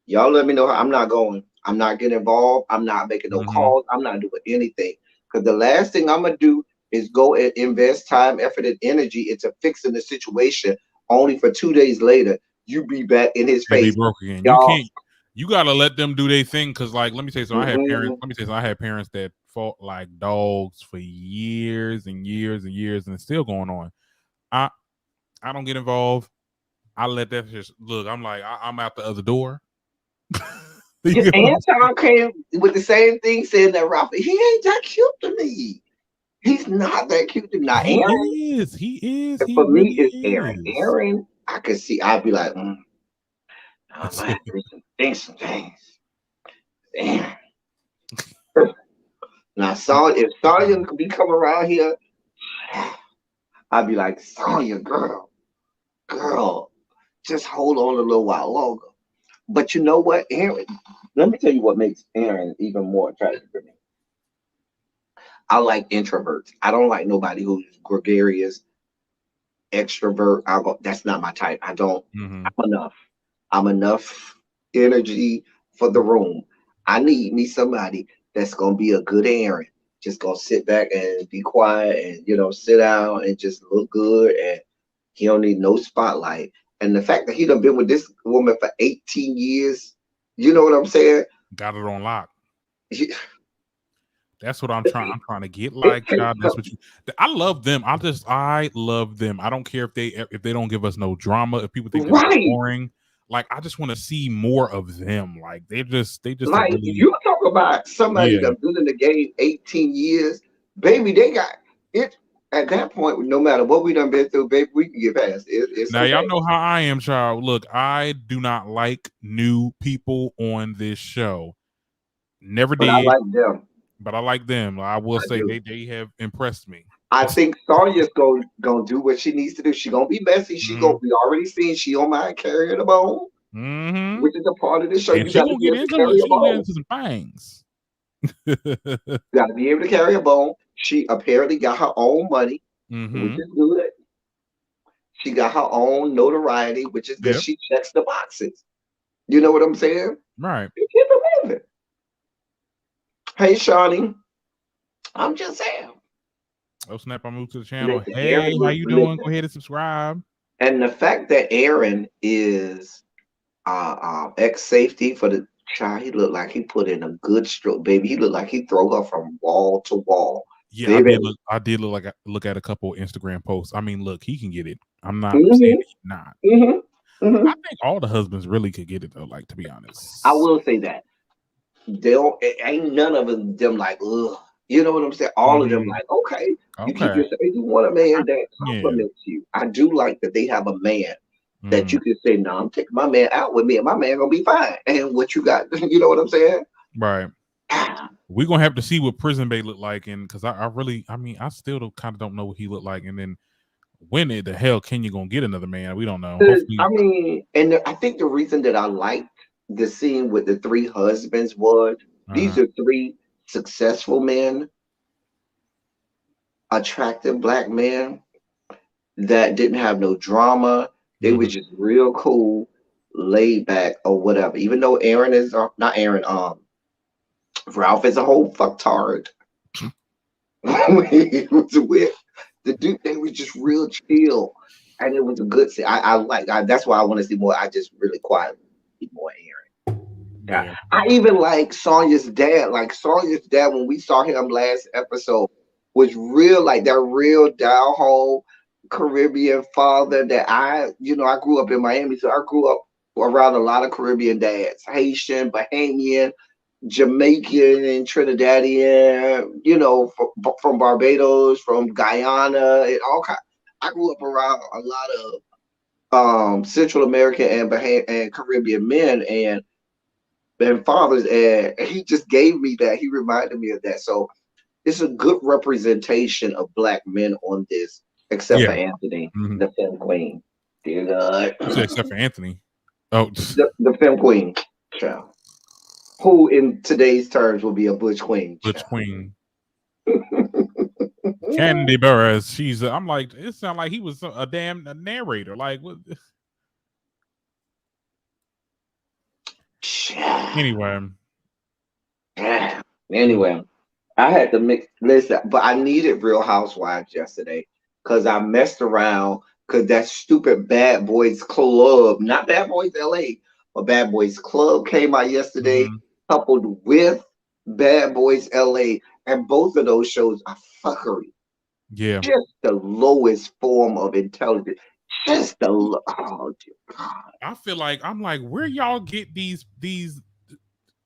[SPEAKER 1] y'all let me know. I'm not going. I'm not getting involved. I'm not making no calls. I'm not doing anything. Because the last thing I'm going to do is go and invest time, effort, and energy into fixing the situation. Only for 2 days later, you be back in his face.
[SPEAKER 2] Be broke again.
[SPEAKER 1] Y'all,
[SPEAKER 2] you can't. You gotta let them do their thing. Cause like, let me tell you something. I had parents. Let me tell you something. I had parents that fought like dogs for years and years and years, and it's still going on. I don't get involved. I let that just look. I'm like, I'm out the other door.
[SPEAKER 1] Anton came with the same thing, saying that Rafa, he ain't that cute to me. He's not that cute to me. Now, Aaron,
[SPEAKER 2] he is. He
[SPEAKER 1] for
[SPEAKER 2] really
[SPEAKER 1] me, it's Aaron. Aaron, I could see. I'd be like, I might think some things. Aaron. Now, if Sonia could be coming around here, I'd be like, Sonia, girl, just hold on a little while longer. But you know what, Aaron? Let me tell you what makes Aaron even more attractive for me. I like introverts. I don't like nobody who's gregarious, extrovert. That's not my type. I don't. I'm enough energy for the room. I need me somebody that's gonna be a good Aaron. Just gonna sit back and be quiet and sit down and just look good, and he don't need no spotlight. And the fact that he done been with this woman for 18 years, you know what I'm saying?
[SPEAKER 2] Got it on lock. That's what I'm trying. I'm trying to get like God. That's what you. I love them. I love them. I don't care if they don't give us no drama. If people think they're boring, like I just want to see more of them. Like they just
[SPEAKER 1] like really, you talk about somebody that's been in the game 18 years, baby. They got it. At that point, no matter what we done been through, baby, we can get past it. It's
[SPEAKER 2] now, y'all know how I am, child. Look, I do not like new people on this show. Never did.
[SPEAKER 1] I like them.
[SPEAKER 2] But I like them. I will say they have impressed me.
[SPEAKER 1] I think Sonia's gonna do what she needs to do. She gonna be messy. She gonna be already seen. She don't mind carrying a bone, which is a part of the show.
[SPEAKER 2] And you gotta be able to carry a bone. Get into some things.
[SPEAKER 1] You gotta be able to carry a bone. She apparently got her own money, which is good. She got her own notoriety, which is good. She checks the boxes. You know what I'm saying?
[SPEAKER 2] Right.
[SPEAKER 1] Keep it moving. Hey, Shawnee. I'm just saying.
[SPEAKER 2] Oh, snap. I moved to the channel. Listen, hey, Aaron, how you doing? Go ahead and subscribe.
[SPEAKER 1] And the fact that Aaron is ex-safety for the child, he looked like he put in a good stroke, baby. He looked like he throw her from wall to wall.
[SPEAKER 2] Yeah, baby. I did look at a couple Instagram posts. I mean, look, he can get it. I'm not saying he's not. I think all the husbands really could get it though, like, to be honest.
[SPEAKER 1] I will say that. Ain't none of them like, ugh. You know what I'm saying? All of them like, okay. You keep yourself. You want a man that compliments you. I do like that they have a man that you can say, no, I'm taking my man out with me, and my man gonna be fine. And what you got, you know what I'm saying?
[SPEAKER 2] Right. We're gonna have to see what Prison Bae look like, and because I still kind of don't know what he looked like, and then when the hell Kenya gonna get another man? We don't know.
[SPEAKER 1] Hopefully. I think the reason that I liked the scene with the three husbands was these are three successful men, attractive black men that didn't have no drama. They were
[SPEAKER 2] Mhm.
[SPEAKER 1] just real cool, laid back or whatever. Even though Aaron is not Aaron, Ralph is a whole fucktard. When he was with the dude, they was just real chill, and it was a good. I like. That's why I want to see more. I just really quietly need more Aaron. Yeah.
[SPEAKER 2] Yeah.
[SPEAKER 1] I even like Sonia's dad. Like Sonia's dad, when we saw him last episode, was real like that real down home Caribbean father that I grew up in Miami, so I grew up around a lot of Caribbean dads, Haitian, Bahamian, Jamaican, and Trinidadian, from Barbados, from Guyana, and all kind. I grew up around a lot of Central American and Caribbean men and fathers, and he just gave me that. He reminded me of that. So it's a good representation of black men on this, except for
[SPEAKER 2] Yeah.
[SPEAKER 1] Anthony,
[SPEAKER 2] Mhm.
[SPEAKER 1] the film queen. Dear God,
[SPEAKER 2] You said except for Anthony. Oh,
[SPEAKER 1] the film queen, child, who in today's terms will be a butch queen,
[SPEAKER 2] Butch
[SPEAKER 1] child.
[SPEAKER 2] Queen. Candy Burris. She's. I'm like, it sounded like he was a damn narrator. Like, what?
[SPEAKER 1] Child.
[SPEAKER 2] Anyway.
[SPEAKER 1] Child.
[SPEAKER 2] Mm.
[SPEAKER 1] Anyway, I had to mix. Listen, but I needed Real Housewives yesterday because I messed around because that stupid Bad Boys Club, not Bad Boys LA, but Bad Boys Club came out yesterday,
[SPEAKER 2] Mhm.
[SPEAKER 1] coupled with Bad Boys LA, and both of those shows are fuckery.
[SPEAKER 2] Yeah.
[SPEAKER 1] Just the lowest form of intelligence. Just oh dear God.
[SPEAKER 2] I feel like I'm like, where y'all get these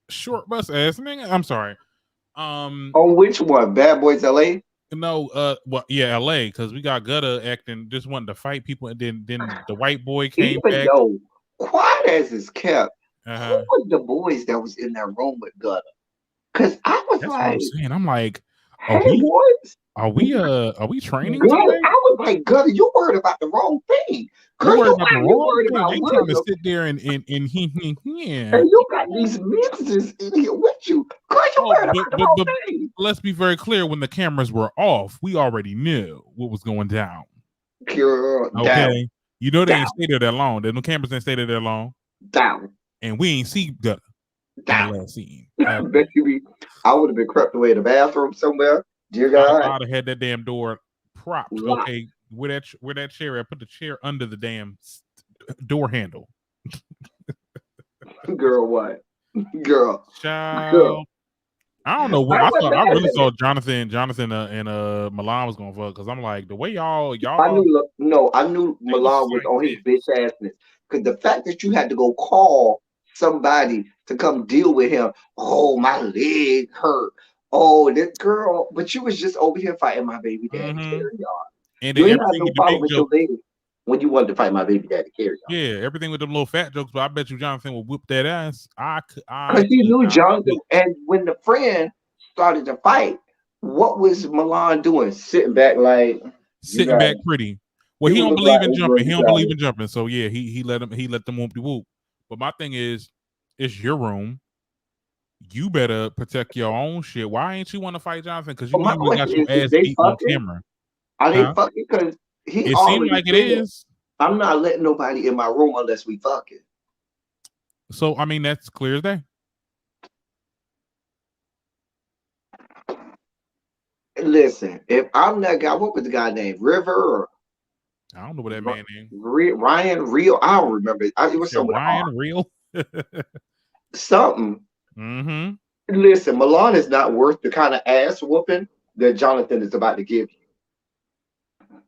[SPEAKER 2] short bus ass nigga? I'm sorry.
[SPEAKER 1] On which one? Bad Boys LA?
[SPEAKER 2] No, well, yeah, LA, because we got Gutter acting, just wanting to fight people, and then the white boy came
[SPEAKER 1] Even
[SPEAKER 2] back.
[SPEAKER 1] though quiet as is kept, who
[SPEAKER 2] Uh-huh.
[SPEAKER 1] was the boys that was in that room with Gutter? Because I was
[SPEAKER 2] That's what I'm
[SPEAKER 1] like,
[SPEAKER 2] saying. I'm like, are
[SPEAKER 1] hey
[SPEAKER 2] we
[SPEAKER 1] boys,
[SPEAKER 2] are we training
[SPEAKER 1] Gutter.
[SPEAKER 2] today?
[SPEAKER 1] I was like, Gutter, you worried about the wrong thing.
[SPEAKER 2] You
[SPEAKER 1] Girl,
[SPEAKER 2] worried
[SPEAKER 1] you
[SPEAKER 2] about the
[SPEAKER 1] out here
[SPEAKER 2] wrong
[SPEAKER 1] worried
[SPEAKER 2] thing.
[SPEAKER 1] about
[SPEAKER 2] They trying to
[SPEAKER 1] William.
[SPEAKER 2] sit there and
[SPEAKER 1] And
[SPEAKER 2] yeah.
[SPEAKER 1] you got these mixes in here with you. Girl, you
[SPEAKER 2] Oh,
[SPEAKER 1] worried
[SPEAKER 2] but
[SPEAKER 1] about the
[SPEAKER 2] but
[SPEAKER 1] wrong
[SPEAKER 2] but
[SPEAKER 1] thing.
[SPEAKER 2] let's be very clear. When the cameras were off, we already knew what was going down.
[SPEAKER 1] Girl, down,
[SPEAKER 2] Okay, you know they ain't
[SPEAKER 1] down,
[SPEAKER 2] stay there that long. The cameras ain't stay there that long,
[SPEAKER 1] down,
[SPEAKER 2] and we ain't see Gutter in the
[SPEAKER 1] down.
[SPEAKER 2] last scene.
[SPEAKER 1] Bet you I would have been crept away in the bathroom somewhere. Dear God,
[SPEAKER 2] I'd have had that damn door propped.
[SPEAKER 1] locked.
[SPEAKER 2] Okay, where that chair at? Put the chair under the damn door handle.
[SPEAKER 1] Girl, what? Girl, girl.
[SPEAKER 2] Child, I don't know
[SPEAKER 1] I
[SPEAKER 2] what I
[SPEAKER 1] was
[SPEAKER 2] thought. I
[SPEAKER 1] mad
[SPEAKER 2] really
[SPEAKER 1] at it.
[SPEAKER 2] thought Jonathan and Milan was gonna fuck because I'm like the way
[SPEAKER 1] I
[SPEAKER 2] y'all
[SPEAKER 1] knew, no, I knew
[SPEAKER 2] they was
[SPEAKER 1] Milan was
[SPEAKER 2] like
[SPEAKER 1] on his bitch
[SPEAKER 2] this.
[SPEAKER 1] assness. Because the fact that you had to go call somebody to come deal with him, oh, my leg hurt. Oh, this girl, but you was just over here fighting my baby daddy,
[SPEAKER 2] Mm-hmm.
[SPEAKER 1] carry on.
[SPEAKER 2] And
[SPEAKER 1] You
[SPEAKER 2] then
[SPEAKER 1] ain't have
[SPEAKER 2] everything
[SPEAKER 1] no
[SPEAKER 2] with the
[SPEAKER 1] problem
[SPEAKER 2] big
[SPEAKER 1] with your
[SPEAKER 2] jokes.
[SPEAKER 1] leg when you wanted to fight my baby daddy, carry on.
[SPEAKER 2] Yeah, everything with them little fat jokes. But I bet you Jonathan will whip that ass.
[SPEAKER 1] Because
[SPEAKER 2] I
[SPEAKER 1] he
[SPEAKER 2] could
[SPEAKER 1] knew
[SPEAKER 2] not
[SPEAKER 1] Jonathan,
[SPEAKER 2] wait.
[SPEAKER 1] and when the friend started to fight, what was Milan doing? Sitting back like, you
[SPEAKER 2] Sitting
[SPEAKER 1] got
[SPEAKER 2] back
[SPEAKER 1] it.
[SPEAKER 2] pretty. Well,
[SPEAKER 1] He
[SPEAKER 2] he
[SPEAKER 1] would
[SPEAKER 2] don't
[SPEAKER 1] look
[SPEAKER 2] believe
[SPEAKER 1] like
[SPEAKER 2] in
[SPEAKER 1] Israel,
[SPEAKER 2] jumping. He
[SPEAKER 1] you
[SPEAKER 2] don't
[SPEAKER 1] got
[SPEAKER 2] believe
[SPEAKER 1] it.
[SPEAKER 2] in jumping. So yeah, he let them whoop de whoop. But my thing is, it's your room. You better protect your own shit. Why ain't you want to fight Jonathan? Because you
[SPEAKER 1] But
[SPEAKER 2] know
[SPEAKER 1] my
[SPEAKER 2] you would have got
[SPEAKER 1] question
[SPEAKER 2] your
[SPEAKER 1] is
[SPEAKER 2] ass
[SPEAKER 1] they
[SPEAKER 2] beat on
[SPEAKER 1] fucking?
[SPEAKER 2] camera.
[SPEAKER 1] Are they
[SPEAKER 2] Huh?
[SPEAKER 1] fucking? Because he
[SPEAKER 2] It seemed
[SPEAKER 1] already
[SPEAKER 2] like it
[SPEAKER 1] said,
[SPEAKER 2] is.
[SPEAKER 1] I'm not letting nobody in my room unless we fucking.
[SPEAKER 2] So I mean that's clear as day.
[SPEAKER 1] Listen, if I'm that guy, what was the guy named River or
[SPEAKER 2] I don't know what that man name.
[SPEAKER 1] Ryan Real? I don't remember. It
[SPEAKER 2] You
[SPEAKER 1] was
[SPEAKER 2] said
[SPEAKER 1] something with an R.
[SPEAKER 2] Ryan Real?
[SPEAKER 1] Something.
[SPEAKER 2] Mm-hmm.
[SPEAKER 1] Listen, Milan is not worth the kind of ass whooping that Jonathan is about to give you.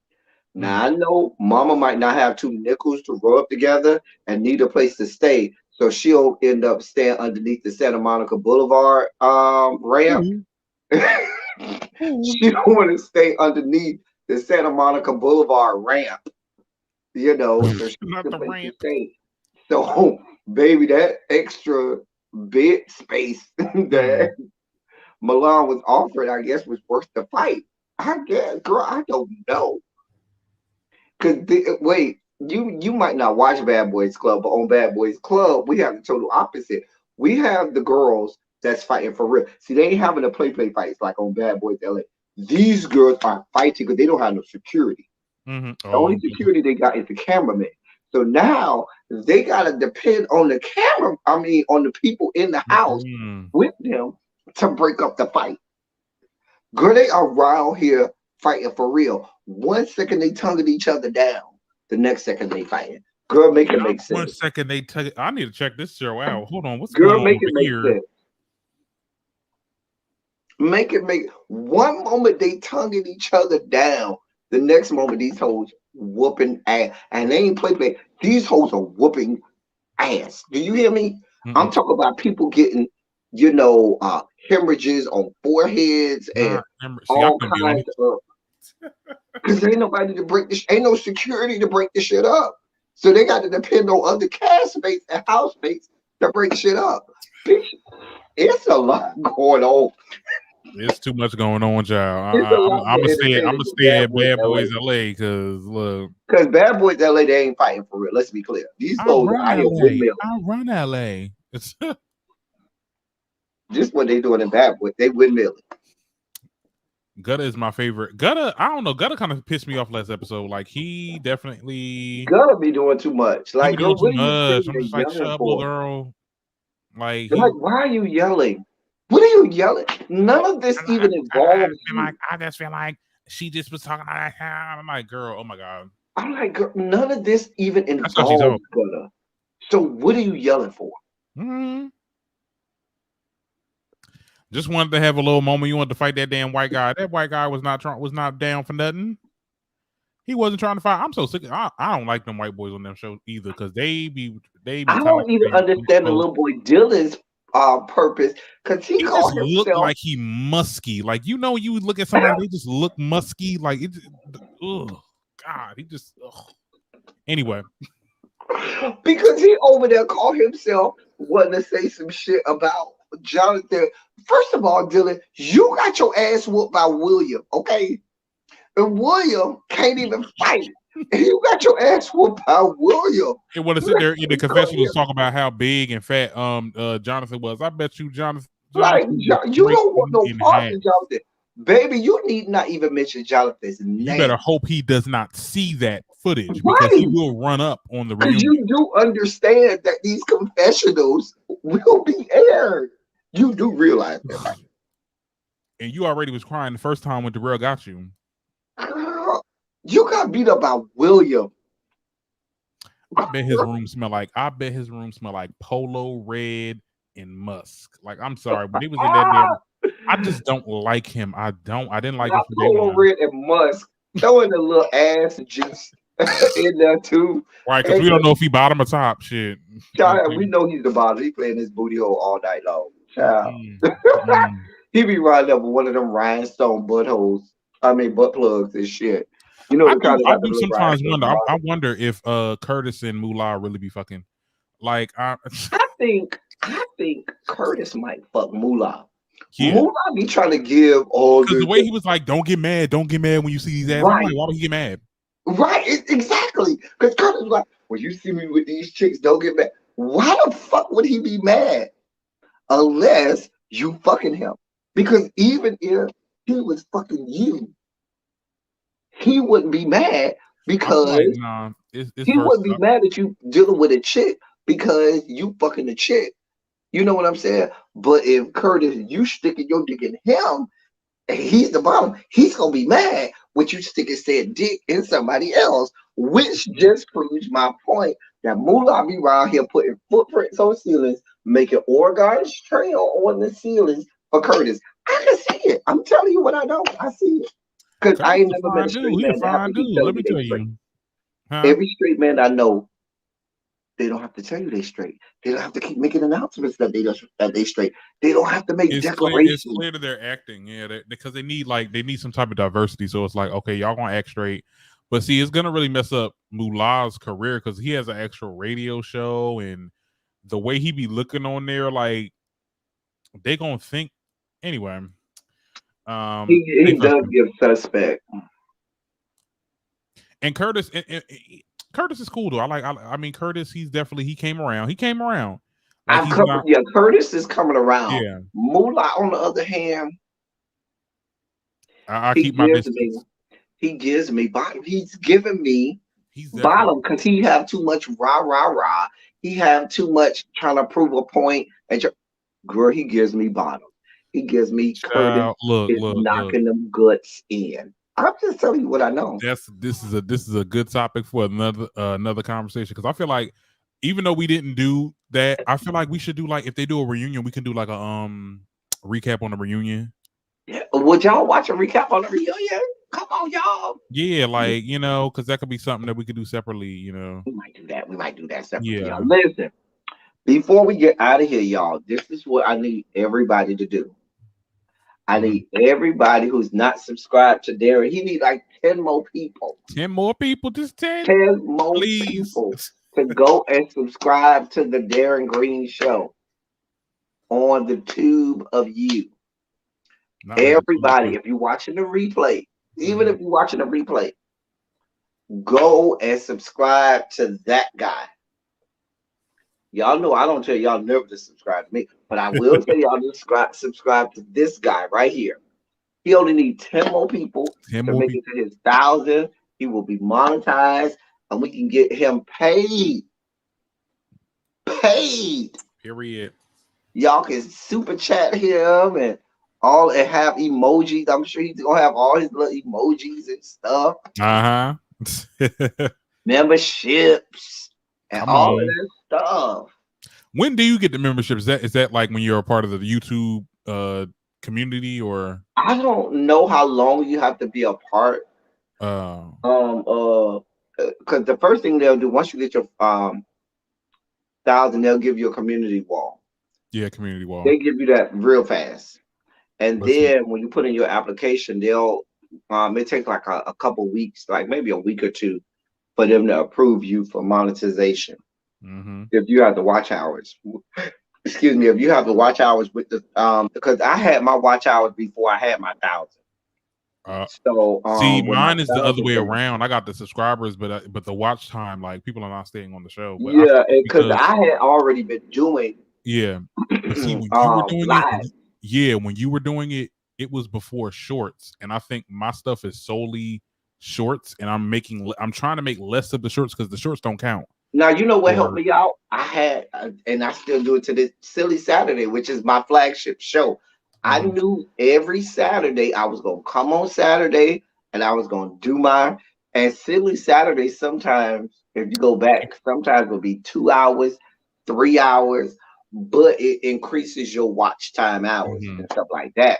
[SPEAKER 1] Now I know Mama might not have two nickels to rub together and need a place to stay, so she'll end up staying underneath the Santa Monica Boulevard ramp.
[SPEAKER 2] Ooh. Ooh.
[SPEAKER 1] She don't want to stay underneath the Santa Monica Boulevard ramp, so she
[SPEAKER 2] Not
[SPEAKER 1] can
[SPEAKER 2] the
[SPEAKER 1] place to
[SPEAKER 2] ramp.
[SPEAKER 1] stay. So, baby, that extra bed space
[SPEAKER 2] Mm.
[SPEAKER 1] that Milan was offered, I guess, was worth the fight. I guess, girl, I don't know. Cause wait, you might not watch Bad Boys Club, but on Bad Boys Club, we have the total opposite. We have the girls that's fighting for real. See, they ain't having the play fights like on Bad Boys LA. These girls are fighting because they don't have no security.
[SPEAKER 2] Mm-hmm.
[SPEAKER 1] The
[SPEAKER 2] Oh,
[SPEAKER 1] only security they got is the cameraman. So now they gotta depend on the camera. I mean, on the people in the house
[SPEAKER 2] Mm.
[SPEAKER 1] with them to break up the fight. Girl, they are around here fighting for real. 1 second they tonguing each other down. The next second they fighting. Girl, make it make
[SPEAKER 2] One
[SPEAKER 1] sense.
[SPEAKER 2] second, they take. I need to check this show out. Hold on, what's going
[SPEAKER 1] Girl,
[SPEAKER 2] on
[SPEAKER 1] make
[SPEAKER 2] over
[SPEAKER 1] it make
[SPEAKER 2] here?
[SPEAKER 1] sense. Make it make one moment they tonguing each other down. The next moment these hoes whooping ass. And they ain't play. These hoes are whooping ass. Do you hear me? I'm
[SPEAKER 2] Mm-mm.
[SPEAKER 1] talking about people getting, hemorrhages on foreheads and
[SPEAKER 2] Not see, I
[SPEAKER 1] all
[SPEAKER 2] couldn't be on
[SPEAKER 1] kinds
[SPEAKER 2] it.
[SPEAKER 1] of because ain't nobody to break this, ain't no security to break the shit up. So they got to depend on other castmates and housemates to break shit up. Bitch, it's a lot going on.
[SPEAKER 2] It's too much going on, child.
[SPEAKER 1] It's a lot
[SPEAKER 2] I'm
[SPEAKER 1] more
[SPEAKER 2] gonna stay. I'm
[SPEAKER 1] entertaining
[SPEAKER 2] gonna
[SPEAKER 1] than
[SPEAKER 2] stay
[SPEAKER 1] Bad
[SPEAKER 2] at
[SPEAKER 1] Boys
[SPEAKER 2] Bad
[SPEAKER 1] LA.
[SPEAKER 2] Boys LA because look,
[SPEAKER 1] Because Bad Boys LA, they ain't fighting for real. Let's be clear. These
[SPEAKER 2] I
[SPEAKER 1] folks
[SPEAKER 2] run
[SPEAKER 1] out here
[SPEAKER 2] LA.
[SPEAKER 1] windmilling.
[SPEAKER 2] I run LA. It's
[SPEAKER 1] Just what they doing in Bad Boys. They windmilling.
[SPEAKER 2] Gutta is my favorite. Gutta, I don't know. Gutta kind of pissed me off last episode. Like he definitely
[SPEAKER 1] Gonna be doing too much.
[SPEAKER 2] he
[SPEAKER 1] Like,
[SPEAKER 2] be
[SPEAKER 1] girl,
[SPEAKER 2] doing too
[SPEAKER 1] what are you
[SPEAKER 2] much.
[SPEAKER 1] sitting
[SPEAKER 2] I'm
[SPEAKER 1] there
[SPEAKER 2] just like, shut
[SPEAKER 1] yelling
[SPEAKER 2] up, little
[SPEAKER 1] for?
[SPEAKER 2] girl. Like
[SPEAKER 1] Like,
[SPEAKER 2] he
[SPEAKER 1] why are you yelling? What are you yelling? None of this even
[SPEAKER 2] I
[SPEAKER 1] involves
[SPEAKER 2] feel
[SPEAKER 1] you.
[SPEAKER 2] like I just feel like she just was talking like that. I'm like, girl, oh my god.
[SPEAKER 1] I'm like, girl, none of this even
[SPEAKER 2] That's how she
[SPEAKER 1] involves
[SPEAKER 2] talk.
[SPEAKER 1] Gunna. So what are you yelling for?
[SPEAKER 2] Mm-hmm. Just wanted to have a little moment. You wanted to fight that damn white guy. That white guy was not down for nothing. He wasn't trying to fight. I'm so sick. I don't like them white boys on them show either because they be
[SPEAKER 1] I
[SPEAKER 2] kind of
[SPEAKER 1] don't even understand the little boy Dylan's purpose because he
[SPEAKER 2] he just
[SPEAKER 1] called
[SPEAKER 2] looked
[SPEAKER 1] himself
[SPEAKER 2] like he musky. Like you look at somebody, they just look musky. Like it. Oh God, he just. Ugh. Anyway,
[SPEAKER 1] because he over there called himself wanting to say some shit about Jonathan. First of all, Dylan, you got your ass whooped by William, okay? And William can't even fight. And you got your ass whooped by William.
[SPEAKER 2] they want to sit there in the confessionals talk about how big and fat Jonathan was. I bet you
[SPEAKER 1] Like,
[SPEAKER 2] Jonathan would
[SPEAKER 1] you
[SPEAKER 2] break
[SPEAKER 1] don't want
[SPEAKER 2] you
[SPEAKER 1] no
[SPEAKER 2] in
[SPEAKER 1] parts
[SPEAKER 2] half.
[SPEAKER 1] of Jonathan. Baby, you need not even mention Jonathan's
[SPEAKER 2] You better
[SPEAKER 1] name.
[SPEAKER 2] hope he does not see that footage because he
[SPEAKER 1] Right.
[SPEAKER 2] will run up on the
[SPEAKER 1] Because
[SPEAKER 2] reunion.
[SPEAKER 1] you do understand that these confessionals will be aired. You do realize that, right?
[SPEAKER 2] And you already was crying the first time when Darrell got you.
[SPEAKER 1] Girl, you got beat up by William.
[SPEAKER 2] I bet his room smell like polo red and musk. Like I'm sorry, when he was in that damn, I just don't like him. I didn't like him
[SPEAKER 1] Not
[SPEAKER 2] from day
[SPEAKER 1] Polo
[SPEAKER 2] one.
[SPEAKER 1] Red and Musk. Throwing a little ass juice in there too.
[SPEAKER 2] Right, because
[SPEAKER 1] And
[SPEAKER 2] we don't know if he bottom or top. Shit.
[SPEAKER 1] child, we
[SPEAKER 2] Okay.
[SPEAKER 1] know he's the bottom. He playing his booty hole all night long. Child.
[SPEAKER 2] Mm, mm.
[SPEAKER 1] He be riding up with one of them rhinestone buttholes. I mean butt plugs and shit. You know
[SPEAKER 2] I
[SPEAKER 1] the
[SPEAKER 2] do
[SPEAKER 1] kind that
[SPEAKER 2] I
[SPEAKER 1] got the
[SPEAKER 2] do
[SPEAKER 1] little
[SPEAKER 2] sometimes
[SPEAKER 1] rhinestone
[SPEAKER 2] wonder. I
[SPEAKER 1] bottom.
[SPEAKER 2] wonder if Curtis and Moolah really be fucking. Like
[SPEAKER 1] I think Curtis might fuck Moolah.
[SPEAKER 2] yeah.
[SPEAKER 1] Moolah be trying to give all
[SPEAKER 2] Because the
[SPEAKER 1] the
[SPEAKER 2] way he was like, don't get mad when you see these ads. I'm like,
[SPEAKER 1] right,
[SPEAKER 2] why would he get mad?
[SPEAKER 1] right, exactly. Because Curtis was like, when you see me with these chicks, don't get mad. Why the fuck would he be mad unless you fucking him? Because even if he was fucking you, he wouldn't be mad
[SPEAKER 2] I feel like
[SPEAKER 1] because
[SPEAKER 2] nah, it's
[SPEAKER 1] he
[SPEAKER 2] verse.
[SPEAKER 1] wouldn't be mad at you dealing with a chick because you fucking the chick. You know what I'm saying? But if Curtis, you sticking your dick in him, and he's the bottom, he's gonna be mad with you sticking said dick in somebody else, which just proves my point that Moolah be around here putting footprints on ceilings, making Oregon's trail on the ceilings for Curtis. I can see it. I'm telling you what I know. I see it. Because I
[SPEAKER 2] Curtis
[SPEAKER 1] ain't
[SPEAKER 2] a
[SPEAKER 1] never met
[SPEAKER 2] fine
[SPEAKER 1] a straight
[SPEAKER 2] dude. He a
[SPEAKER 1] man that have
[SPEAKER 2] fine
[SPEAKER 1] to keep
[SPEAKER 2] dude.
[SPEAKER 1] telling
[SPEAKER 2] Let
[SPEAKER 1] me
[SPEAKER 2] me
[SPEAKER 1] they
[SPEAKER 2] tell
[SPEAKER 1] straight.
[SPEAKER 2] you. Huh?
[SPEAKER 1] Every straight man I know, they don't have to tell you they straight. They don't have to keep making announcements that they straight. They don't have to make
[SPEAKER 2] It's
[SPEAKER 1] declarations.
[SPEAKER 2] clear that they're acting, yeah, because they need some type of diversity. So it's like, okay, y'all gonna act straight, but see, it's gonna really mess up Mullah's career because he has an actual radio show, and the way he be looking on there, like they gonna think anyway. They
[SPEAKER 1] He does
[SPEAKER 2] fucking
[SPEAKER 1] give suspect.
[SPEAKER 2] and Curtis Curtis is cool though. I mean Curtis, he came around. He came around. Like
[SPEAKER 1] I'm
[SPEAKER 2] he's
[SPEAKER 1] coming.
[SPEAKER 2] not.
[SPEAKER 1] Yeah, Curtis is coming around.
[SPEAKER 2] Yeah,
[SPEAKER 1] Moolah, on the other hand,
[SPEAKER 2] I
[SPEAKER 1] he
[SPEAKER 2] keep my
[SPEAKER 1] gives me.
[SPEAKER 2] distance.
[SPEAKER 1] He gives me bottom. He's giving me
[SPEAKER 2] He's
[SPEAKER 1] Bottom,
[SPEAKER 2] definitely
[SPEAKER 1] because he have too much rah rah rah. He have too much trying to prove a point. And girl, he gives me bottom. He gives me Curtis
[SPEAKER 2] child. Look,
[SPEAKER 1] is
[SPEAKER 2] look, look.
[SPEAKER 1] knocking them guts in. I'm just telling you what I know.
[SPEAKER 2] This is a good topic for another conversation because I feel like even though we didn't do that, I feel like we should do like if they do a reunion, we can do like a recap on the reunion.
[SPEAKER 1] Yeah. Would y'all watch a recap on the reunion? Come on, y'all.
[SPEAKER 2] Yeah, like because that could be something that we could do separately.
[SPEAKER 1] We might do that. We might do that separately, y'all.
[SPEAKER 2] Yeah.
[SPEAKER 1] Listen, before we get out of here, y'all, this is what I need everybody to do. I
[SPEAKER 2] Mhm.
[SPEAKER 1] need everybody who's not subscribed to Darren. He need like 10 more people.
[SPEAKER 2] 10 more people, just 10,
[SPEAKER 1] 10 more
[SPEAKER 2] please.
[SPEAKER 1] people to go and subscribe to the Darren Green Show on the tube of you.
[SPEAKER 2] Not really.
[SPEAKER 1] Everybody, if you're watching the replay, even
[SPEAKER 2] Mhm.
[SPEAKER 1] if you're watching the replay, go and subscribe to that guy. Y'all know I don't tell y'all never to subscribe to me, but I will tell y'all to subscribe to this guy right here. He only needs 10 more people
[SPEAKER 2] 10
[SPEAKER 1] to
[SPEAKER 2] more
[SPEAKER 1] make it
[SPEAKER 2] people.
[SPEAKER 1] to his 1,000. He will be monetized and we can get him paid. Paid.
[SPEAKER 2] Period.
[SPEAKER 1] Y'all can super chat him and all and have emojis. I'm sure he's gonna have all his little emojis and stuff,
[SPEAKER 2] Uh-huh.
[SPEAKER 1] memberships, and
[SPEAKER 2] Come
[SPEAKER 1] all of
[SPEAKER 2] on.
[SPEAKER 1] that stuff.
[SPEAKER 2] When do you get the membership? Is that like when you're a part of the YouTube community or
[SPEAKER 1] I don't know how long you have to be a part.
[SPEAKER 2] uh
[SPEAKER 1] Because the first thing they'll do once you get your 1,000, they'll give you a community wall.
[SPEAKER 2] yeah, community wall.
[SPEAKER 1] They give you that real fast, and
[SPEAKER 2] Let's see.
[SPEAKER 1] then when you put in your application, they'll it takes like a couple weeks, like maybe a week or two, for them to approve you for monetization.
[SPEAKER 2] Mm-hmm.
[SPEAKER 1] If you have the watch hours, excuse me, if you have the watch hours with the because I had my watch hours before I had my 1,000. So
[SPEAKER 2] See,
[SPEAKER 1] when my
[SPEAKER 2] mine is the other
[SPEAKER 1] 1,000
[SPEAKER 2] way
[SPEAKER 1] came,
[SPEAKER 2] around. I got the subscribers, but the watch time, like people are not staying on the show. But I
[SPEAKER 1] yeah,
[SPEAKER 2] think it's
[SPEAKER 1] because
[SPEAKER 2] because
[SPEAKER 1] I had already been doing
[SPEAKER 2] yeah. But see, when you were doing it,
[SPEAKER 1] live.
[SPEAKER 2] yeah, when you were doing it, it was before shorts, and I think my stuff is solely shorts, and I'm trying to make less of the shorts because the shorts don't count.
[SPEAKER 1] Now you know what helped
[SPEAKER 2] Or
[SPEAKER 1] me out. I had, and I still do it to this Silly Saturday, which is my flagship show. I
[SPEAKER 2] mhm.
[SPEAKER 1] knew every Saturday I was gonna come on Saturday, and I was gonna do mine. And Silly Saturday sometimes, if you go back, sometimes will be 2 hours, 3 hours, but it increases your watch time hours
[SPEAKER 2] Mhm.
[SPEAKER 1] and stuff like that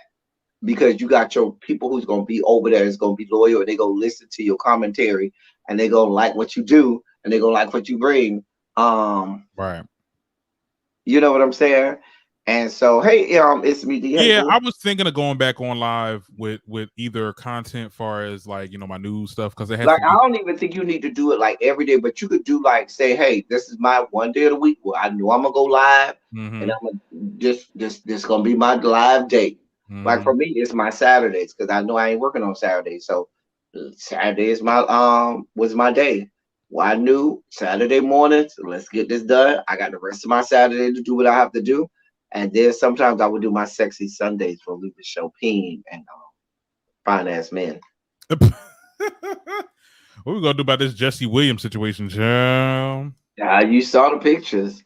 [SPEAKER 1] because you got your people who's gonna be over there is gonna be loyal and they gonna listen to your commentary and they gonna like what you do and they gonna like what you bring.
[SPEAKER 2] Right.
[SPEAKER 1] You know what I'm saying? And so, hey, it's me, D. Hey,
[SPEAKER 2] Yeah,
[SPEAKER 1] boo.
[SPEAKER 2] I was thinking of going back on live with either content far as like my news stuff because it has
[SPEAKER 1] Like,
[SPEAKER 2] to
[SPEAKER 1] I
[SPEAKER 2] be.
[SPEAKER 1] don't even think you need to do it like every day, but you could do like say, hey, this is my one day of the week where I know I'm gonna go live, and
[SPEAKER 2] Mm-hmm.
[SPEAKER 1] I'm gonna this gonna be my live day. Like
[SPEAKER 2] Mm-hmm.
[SPEAKER 1] for me, it's my Saturdays because I know I ain't working on Saturdays, so Saturday is my was my day. Well, I knew Saturday mornings, let's get this done. I got the rest of my Saturday to do what I have to do, and then sometimes I would do my sexy Sundays for Lucas Chopin and finance men.
[SPEAKER 2] What we gonna do about this Jesse Williams situation, Jam?
[SPEAKER 1] Yeah, you saw the pictures.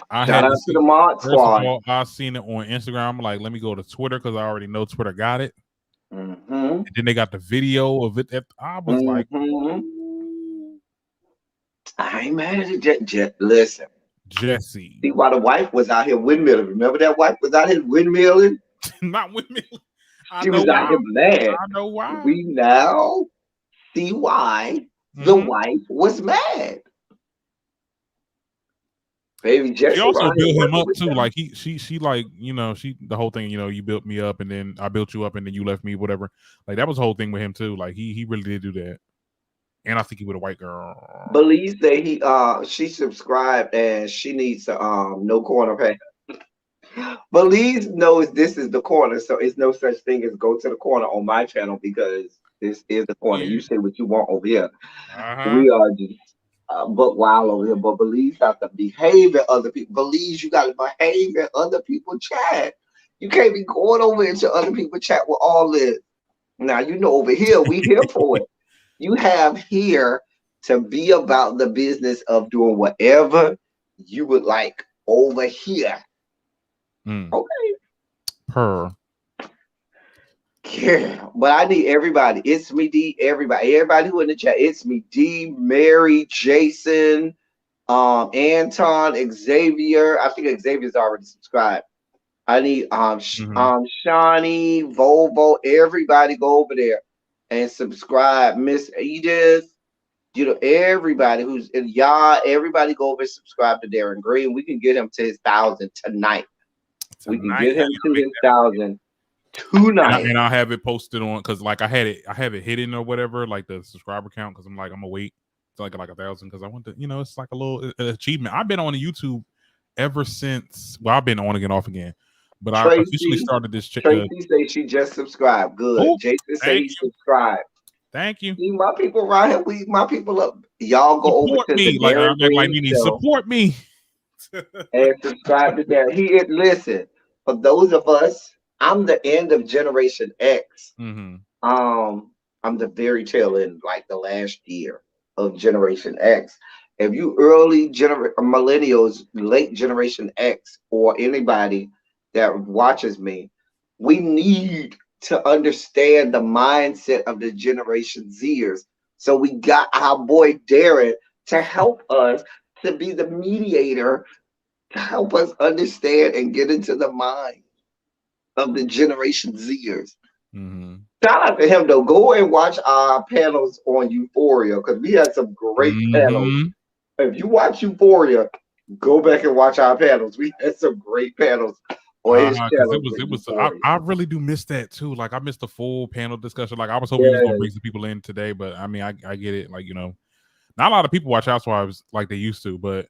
[SPEAKER 2] I
[SPEAKER 1] Shout
[SPEAKER 2] had to
[SPEAKER 1] out to the
[SPEAKER 2] see.
[SPEAKER 1] Mod
[SPEAKER 2] First of
[SPEAKER 1] Squad.
[SPEAKER 2] all, I seen it on Instagram. I'm like, let me go to Twitter because I already know Twitter got it.
[SPEAKER 1] Mm-hmm.
[SPEAKER 2] And then they got the video of it. I was like,
[SPEAKER 1] Mm-hmm.
[SPEAKER 2] ooh,
[SPEAKER 1] I ain't mad at it. Listen,
[SPEAKER 2] Jesse,
[SPEAKER 1] see why the wife was out here windmilling. Remember that wife was out here windmilling?
[SPEAKER 2] not with me. I
[SPEAKER 1] She
[SPEAKER 2] know
[SPEAKER 1] was out
[SPEAKER 2] why.
[SPEAKER 1] here mad.
[SPEAKER 2] I know why.
[SPEAKER 1] We now see why the
[SPEAKER 2] Mm-hmm.
[SPEAKER 1] wife was mad. Baby
[SPEAKER 2] She
[SPEAKER 1] Jesse
[SPEAKER 2] also
[SPEAKER 1] around here
[SPEAKER 2] built him
[SPEAKER 1] working
[SPEAKER 2] up
[SPEAKER 1] with
[SPEAKER 2] too.
[SPEAKER 1] them.
[SPEAKER 2] Like she like she the whole thing. You built me up, and then I built you up, and then you left me. Whatever. Like that was the whole thing with him too. Like he really did do that. And I think he was a white girl.
[SPEAKER 1] Belize that she subscribed and she needs to no corner pass. Belize knows this is the corner, so it's no such thing as go to the corner on my channel because this is the corner.
[SPEAKER 2] Yeah.
[SPEAKER 1] You say what you want over here.
[SPEAKER 2] Uh-huh.
[SPEAKER 1] We are just buck wild over here, but Belize have to behave in other people. Belize, you got to behave in other people chat. You can't be going over into other people chat with all this. Now you know over here we here for it. You have here to be about the business of doing whatever you would like over here. Okay.
[SPEAKER 2] Per.
[SPEAKER 1] Yeah, but I need everybody. It's me, D. Everybody who in the chat. It's me, D. Mary, Jason, Anton, Xavier. I think Xavier's already subscribed. I need Shawnee, Volvo. Everybody go over there and subscribe. Miss Edith. Everybody who's in y'all. Everybody go over and subscribe to Darren Green. We can get him to his 1,000 tonight. We can get him to his 1,000 tonight.
[SPEAKER 2] And I'll have it posted on because like I have it hidden or whatever, like the subscriber count, because I'm gonna wait to like 1,000 because I want to, it's like a little achievement. I've been on YouTube ever since. Well, I've been on again, off again, but I officially started this.
[SPEAKER 1] Tracy says she just subscribed. Good.
[SPEAKER 2] Oh,
[SPEAKER 1] Jason said he subscribed.
[SPEAKER 2] Thank you.
[SPEAKER 1] See, my people right here. My people up. Y'all go
[SPEAKER 2] support
[SPEAKER 1] over to
[SPEAKER 2] me.
[SPEAKER 1] the Darren Green Show
[SPEAKER 2] support me
[SPEAKER 1] and subscribe to Darren. Listen, for those of us. I'm the end of Generation X. I'm the very tail end, like the last year of Generation X. If you early millennials, late Generation X, or anybody that watches me, we need to understand the mindset of the Generation Zers. So we got our boy Darren to help us to be the mediator, to help us understand and get into the mind of the Generation Zers. Shout out to him though. Go and watch our panels on Euphoria because we had some great panels. If you watch Euphoria, go back and watch our panels. We had some great panels on his channel.
[SPEAKER 2] I really do miss that too. Like I missed the full panel discussion. Like I was hoping he was gonna bring some people in today, but I mean I get it. Like not a lot of people watch Housewives like they used to, but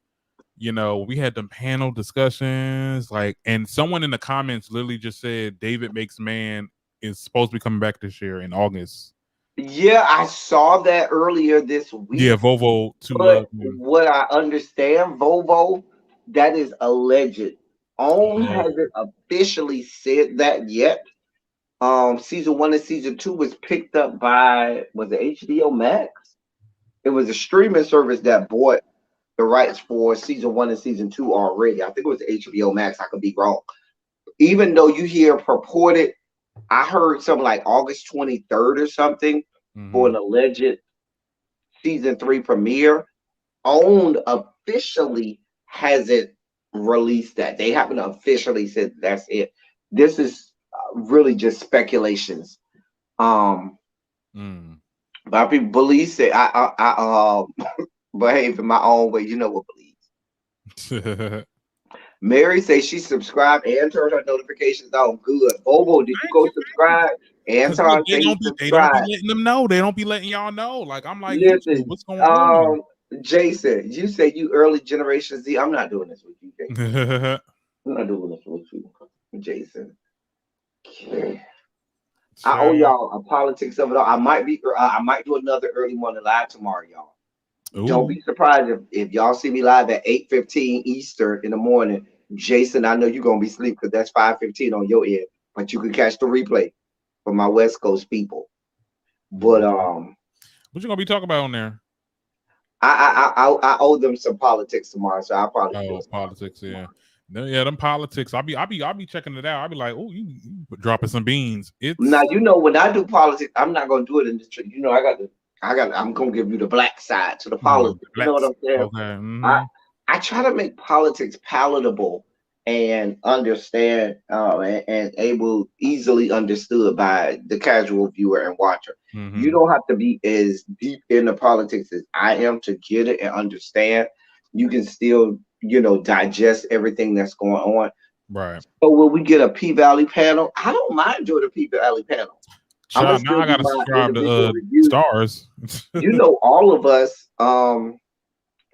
[SPEAKER 2] we had them panel discussions, and someone in the comments literally just said David Makes Man is supposed to be coming back this year in August.
[SPEAKER 1] Yeah, I saw that earlier this week.
[SPEAKER 2] Yeah, Volvo too.
[SPEAKER 1] But what I understand, Volvo, that is alleged. OWN hasn't officially said that yet. Season 1 and season 2 was picked up by, was it HBO Max? It was a streaming service that bought the rights for season 1 and season 2 already. I think it was HBO Max. I could be wrong. Even though you hear purported, I heard something like August 23rd or something for an alleged season 3 premiere. OWN officially hasn't released that. They haven't officially said that's it. This is really just speculations. But people believe say I behave in my own way. You know what believes. Mary says she subscribed and turned her notifications on. Good. Bobo, did you go subscribe? Anton said he subscribed.
[SPEAKER 2] They don't be letting them know. They don't be letting y'all know. Like I'm like,
[SPEAKER 1] listen,
[SPEAKER 2] what's going on?
[SPEAKER 1] Jason, you say you early Generation Z. I'm not doing this with you, Jason. I'm not doing this with you, Jason. Okay. I owe y'all a politics of it all. I might do another early morning live tomorrow, y'all. Ooh. Don't be surprised if y'all see me live at 8:15 Eastern in the morning. Jason, I know you're gonna be asleep because that's 5:15 on your end, but you can catch the replay for my West Coast people. But
[SPEAKER 2] what you gonna be talking about on there?
[SPEAKER 1] I owe them some politics tomorrow, so I'll probably
[SPEAKER 2] politics, yeah. No, yeah, them politics. I'll be checking it out. I'll be like, oh, you dropping some beans.
[SPEAKER 1] Now when I do politics, I'm not gonna do it in the I'm gonna give you the black side to the politics. You know what I'm saying? Okay. I try to make politics palatable and understand and able easily understood by the casual viewer and watcher. You don't have to be as deep into politics as I am to get it and understand. You can still, digest everything that's going on.
[SPEAKER 2] Right.
[SPEAKER 1] So when we get a P-Valley panel, I don't mind doing a P-Valley panel.
[SPEAKER 2] Now I gotta subscribe to Stars.
[SPEAKER 1] All of us,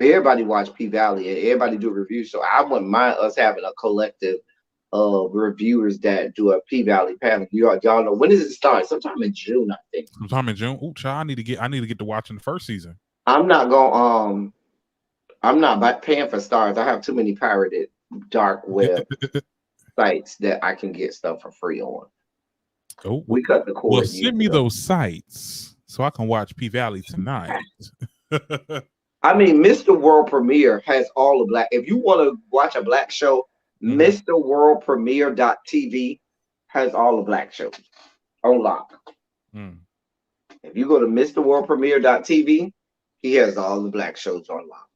[SPEAKER 1] everybody watch P-Valley and everybody do reviews. So I wouldn't mind us having a collective of reviewers that do a P-Valley panel. Y'all know, when does it start? Sometime in June, I think.
[SPEAKER 2] Sometime in June. Ooh, child, I need to get to watching the first season.
[SPEAKER 1] I'm not paying for Stars. I have too many pirated dark web sites that I can get stuff for free on.
[SPEAKER 2] Oh,
[SPEAKER 1] we cut the cord.
[SPEAKER 2] Well, send me those sites so I can watch P-Valley tonight.
[SPEAKER 1] I mean, Mr. World Premiere has all the black. If you want to watch a black show,
[SPEAKER 2] Mhm.
[SPEAKER 1] MrWorldPremiere.tv has all the black shows on lock.
[SPEAKER 2] Mm.
[SPEAKER 1] If you go to MrWorldPremiere.tv, he has all the black shows on lock.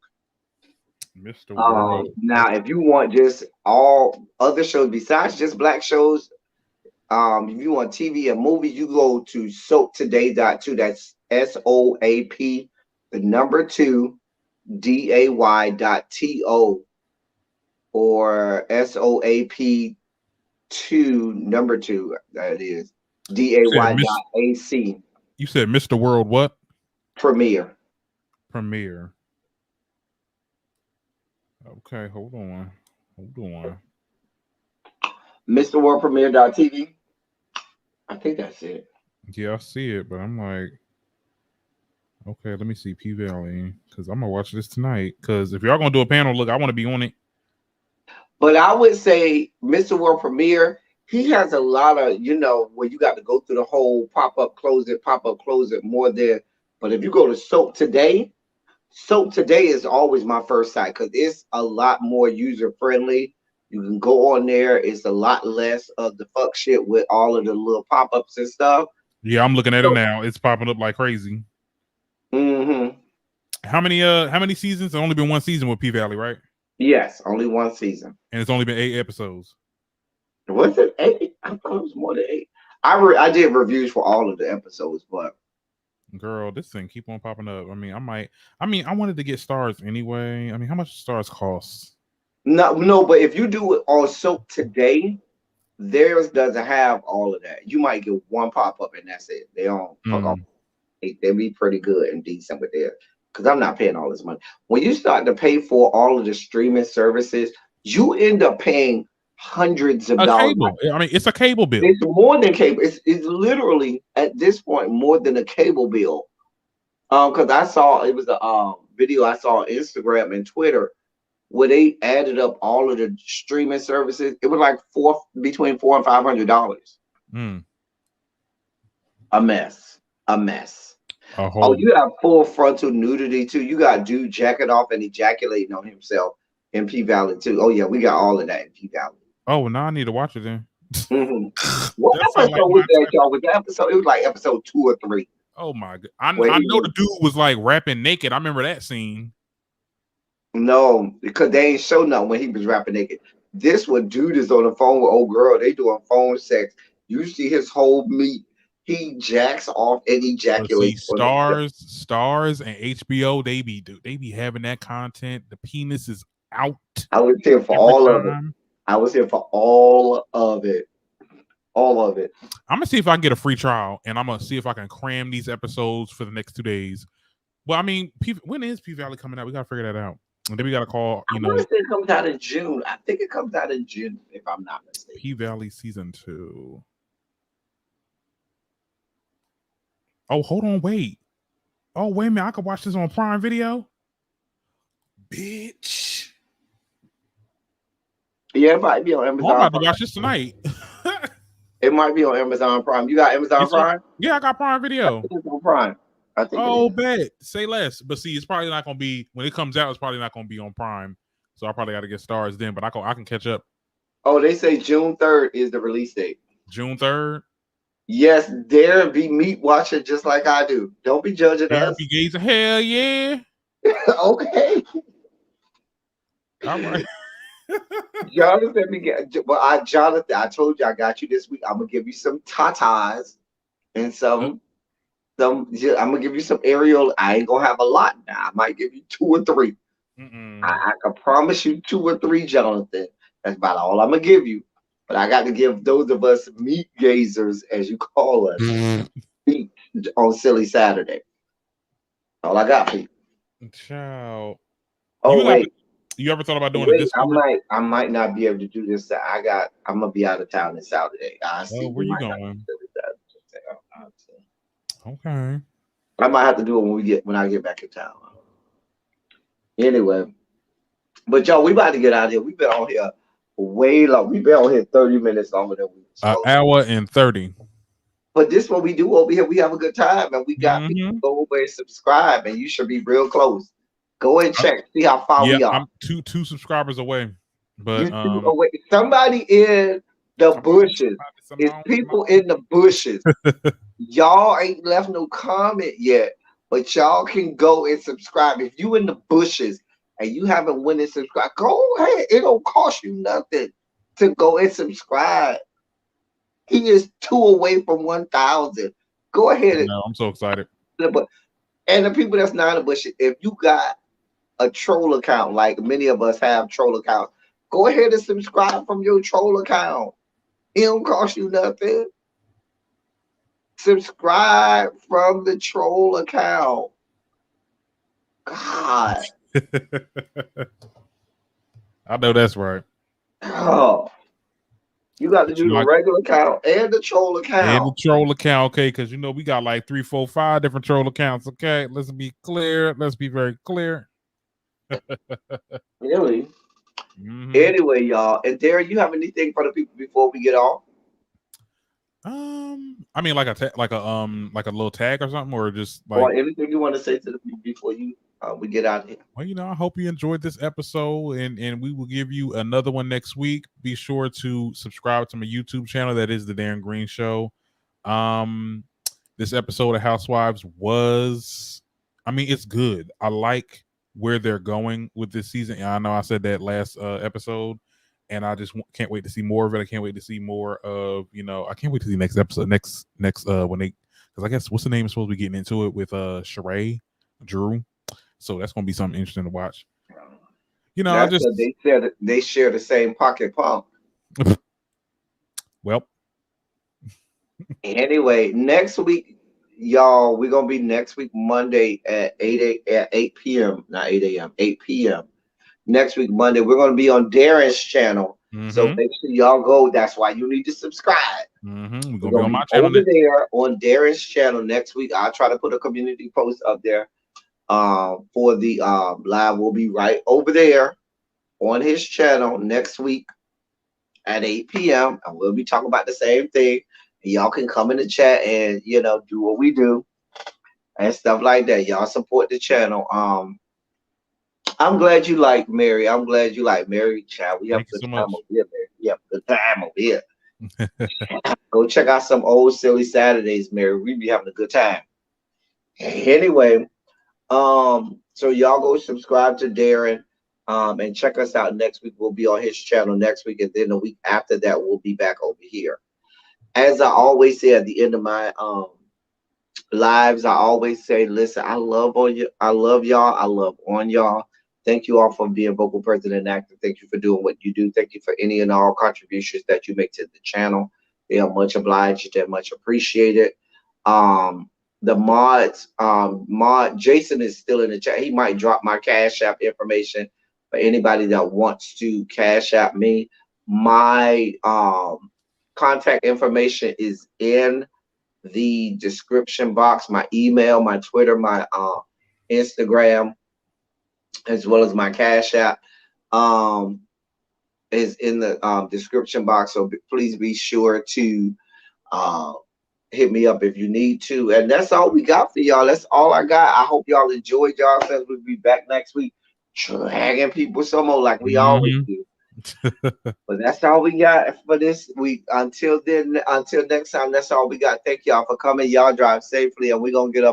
[SPEAKER 2] Mr. World.
[SPEAKER 1] Now, if you want just all other shows besides just black shows, if you want TV and movies, you go to soaptoday.2. That's SOAP, the number two, DAY.TO, or SOAP two, number two, that is
[SPEAKER 2] You said Miss.
[SPEAKER 1] DAY.AC
[SPEAKER 2] You said Mr. World what?
[SPEAKER 1] premiere.
[SPEAKER 2] Premiere. Okay, hold on. Hold on.
[SPEAKER 1] Mr. World Premiere.tv. I think that's it.
[SPEAKER 2] Yeah, I see it, but I'm like, okay, let me see P Valley because I'm gonna watch this tonight. Because if y'all gonna do a panel, look, I want to be on it.
[SPEAKER 1] But I would say Mr. World Premiere, he has a lot of, where you got to go through the whole pop up, close it more there. But if you go to Soap Today is always my first site because it's a lot more user friendly. You can go on there. It's a lot less of the fuck shit with all of the little pop ups and stuff.
[SPEAKER 2] Yeah, I'm looking at it now. It's popping up like crazy.
[SPEAKER 1] Mm-hmm.
[SPEAKER 2] How many seasons? There's only been one season with P Valley, right?
[SPEAKER 1] Yes, only one season.
[SPEAKER 2] And it's only been 8 episodes.
[SPEAKER 1] Was it 8? I thought it was more than 8. I did reviews for all of the episodes, but
[SPEAKER 2] girl, this thing keep on popping up. I mean, I wanted to get stars anyway. I mean, how much stars cost?
[SPEAKER 1] no, but if you do it on Soap Today, theirs doesn't have all of that. You might get one pop up and that's it. They don't fuck off. They be pretty good and decent with theirs. Because I'm not paying all this money. When you start to pay for all of the streaming services, you end up paying hundreds of dollars.
[SPEAKER 2] Cable. I mean, it's a cable bill.
[SPEAKER 1] It's more than cable. It's literally at this point more than a cable bill. Because I saw it was a video I saw on Instagram and Twitter where they added up all of the streaming services. It was like between $400 and $500. A mess. Oh, you have full frontal nudity too. You got dude jacking off and ejaculating on himself in P Valley too. Oh yeah, we got all of that in P Valley.
[SPEAKER 2] Oh, well, now I need to watch it then.
[SPEAKER 1] Mm-hmm. What episode was that, y'all? Was that episode? It was like episode 2 or 3.
[SPEAKER 2] Oh my god! I know the dude was like rapping naked. I remember that scene.
[SPEAKER 1] No, because they ain't show nothing when he was rapping naked. This one, dude is on the phone with old girl. They doing phone sex. You see his whole meat. He jacks off and ejaculates.
[SPEAKER 2] Stars, and HBO. They be having that content. The penis is out.
[SPEAKER 1] I was here for all of it. I was here for all of it. All of it.
[SPEAKER 2] I'm gonna see if I can get a free trial, and I'm gonna see if I can cram these episodes for the next 2 days. Well, I mean, when is P Valley coming out? We gotta figure that out. And then we gotta call.
[SPEAKER 1] I want to say it comes out in June. I think it comes out in June, if I'm not mistaken.
[SPEAKER 2] P Valley season 2. Oh, hold on, wait. Oh, wait a minute. I could watch this on Prime Video. Bitch.
[SPEAKER 1] Yeah, it might be on Amazon.
[SPEAKER 2] I'm about to watch this tonight.
[SPEAKER 1] It might be on Amazon Prime. You got Amazon Prime?
[SPEAKER 2] Yeah, I got Prime Video.
[SPEAKER 1] It's on Prime. I think.
[SPEAKER 2] Oh, bet. Say less. But see, it's probably not going to be, when it comes out, it's probably not going to be on Prime. So I probably got to get stars then, but I can catch up.
[SPEAKER 1] Oh, they say June 3rd is the release date.
[SPEAKER 2] June 3rd?
[SPEAKER 1] Yes, there be meat watching just like I do. Don't be judging us.
[SPEAKER 2] Be gazing. Hell yeah.
[SPEAKER 1] Okay.
[SPEAKER 2] All right.
[SPEAKER 1] Jonathan, I told you I got you this week. I'm gonna give you some tatas and some. I'm gonna give you some Ariel. I ain't gonna have a lot now. I might give you 2 or 3. I can promise you 2 or 3, Jonathan. That's about all I'm gonna give you. But I got to give those of us meat gazers, as you call us, meat on Silly Saturday. All I got for you.
[SPEAKER 2] Ciao.
[SPEAKER 1] Oh wait.
[SPEAKER 2] You ever thought about doing a Discord?
[SPEAKER 1] I might not be able to do this. I'm gonna be out of town this Saturday.
[SPEAKER 2] Where you going? Okay.
[SPEAKER 1] I might have to do it when I get back in town. Anyway, but y'all, we about to get out of here. We've been on here way long. We've been on here 30 minutes longer than we.
[SPEAKER 2] An hour and 30.
[SPEAKER 1] But this what we do over here. We have a good time, and we got people
[SPEAKER 2] Mm-hmm.
[SPEAKER 1] go over and subscribe, and you should be real close. Go and check, see how far
[SPEAKER 2] Yeah,
[SPEAKER 1] we are.
[SPEAKER 2] I'm two subscribers away, but
[SPEAKER 1] You two away. Somebody in the
[SPEAKER 2] I'm gonna
[SPEAKER 1] bushes. It's people in the bushes. Y'all ain't left no comment yet, but y'all can go and subscribe. If you in the bushes and you haven't went and subscribed, go ahead. It don't cost you nothing to go and subscribe. He is 2 away from 1,000. Go ahead
[SPEAKER 2] No, I'm so excited.
[SPEAKER 1] and the people that's not in the bushes, if you got a troll account, like many of us have troll accounts, go ahead and subscribe from your troll account. It don't cost you nothing. Subscribe from the troll account. God.
[SPEAKER 2] I know that's right.
[SPEAKER 1] Oh, you got to
[SPEAKER 2] But you
[SPEAKER 1] do
[SPEAKER 2] know,
[SPEAKER 1] the regular account and the troll
[SPEAKER 2] and the
[SPEAKER 1] account.
[SPEAKER 2] troll account, okay? Because you know we got like 3, 4, 5 different troll accounts. Okay, let's be clear. Let's be very clear.
[SPEAKER 1] Really?
[SPEAKER 2] Mm-hmm.
[SPEAKER 1] Anyway, y'all. And Darren, you have anything for the people before we get off?
[SPEAKER 2] I mean, like like a little tag or something, or just
[SPEAKER 1] Or
[SPEAKER 2] like.
[SPEAKER 1] anything you want to say to the people before you we get out of here?
[SPEAKER 2] Well, I hope you enjoyed this episode, and we will give you another one next week. Be sure to subscribe to my YouTube channel. That is the Darren Green Show. Um, this episode of Housewives it's good. I like where they're going with this season. And I know I said that last episode, and I just can't wait to see more of it. I can't wait to see more of, I can't wait to see next episode, next when they, because I guess what's the name is supposed to be getting into it with Sheree, Drew. So that's gonna be something interesting to watch. I
[SPEAKER 1] That's
[SPEAKER 2] just
[SPEAKER 1] because they share the same pocket pump.
[SPEAKER 2] well,
[SPEAKER 1] Anyway, next week, y'all, we're gonna be next week Monday at 8 p.m. Not 8 a.m. 8 p.m. Next week Monday, we're gonna be on Darren's channel. So
[SPEAKER 2] mm-hmm,
[SPEAKER 1] make sure y'all go. That's why you need to subscribe.
[SPEAKER 2] we're
[SPEAKER 1] We're
[SPEAKER 2] gonna be
[SPEAKER 1] gonna
[SPEAKER 2] on
[SPEAKER 1] be
[SPEAKER 2] my channel
[SPEAKER 1] over
[SPEAKER 2] next.
[SPEAKER 1] there on Darren's channel next week. I'll try to put a community post up there. For the live, we'll be right over there on his channel next week at 8 p.m. and we'll be talking about the same thing. And y'all can come in the chat and do what we do and stuff like that. Y'all support the channel. I'm glad you like Mary. I'm glad you like Mary. Child, we have a
[SPEAKER 2] Thank you
[SPEAKER 1] good
[SPEAKER 2] so
[SPEAKER 1] time
[SPEAKER 2] much.
[SPEAKER 1] over here, Mary. We have a good time over here. Go check out some old silly Saturdays, Mary. We be having a good time. Anyway, so y'all go subscribe to Darren, and check us out next week. We'll be on his channel next week, and then the week after that, we'll be back over here. As I always say at the end of my lives, I always say, listen, I love on you, I love y'all, I love on y'all. Thank you all for being vocal, person, and actor. Thank you for doing what you do. Thank you for any and all contributions that you make to the channel. They are much obliged. They're much appreciated. The mods, mod Jason is still in the chat. He might drop my Cash App information for anybody that wants to Cash App me. My contact information is in the description box. My email, my Twitter, my Instagram, as well as my Cash App, is in the description box. So please be sure to uh, hit me up if you need to. And that's all we got for y'all. That's all I got. I hope y'all enjoyed y'all. Since we'll be back next week, dragging people some more like we always
[SPEAKER 2] Mm-hmm.
[SPEAKER 1] do. But that's all we got for this week. Until then, until next time, that's all we got. Thank y'all for coming. Y'all drive safely, and we're gonna get up.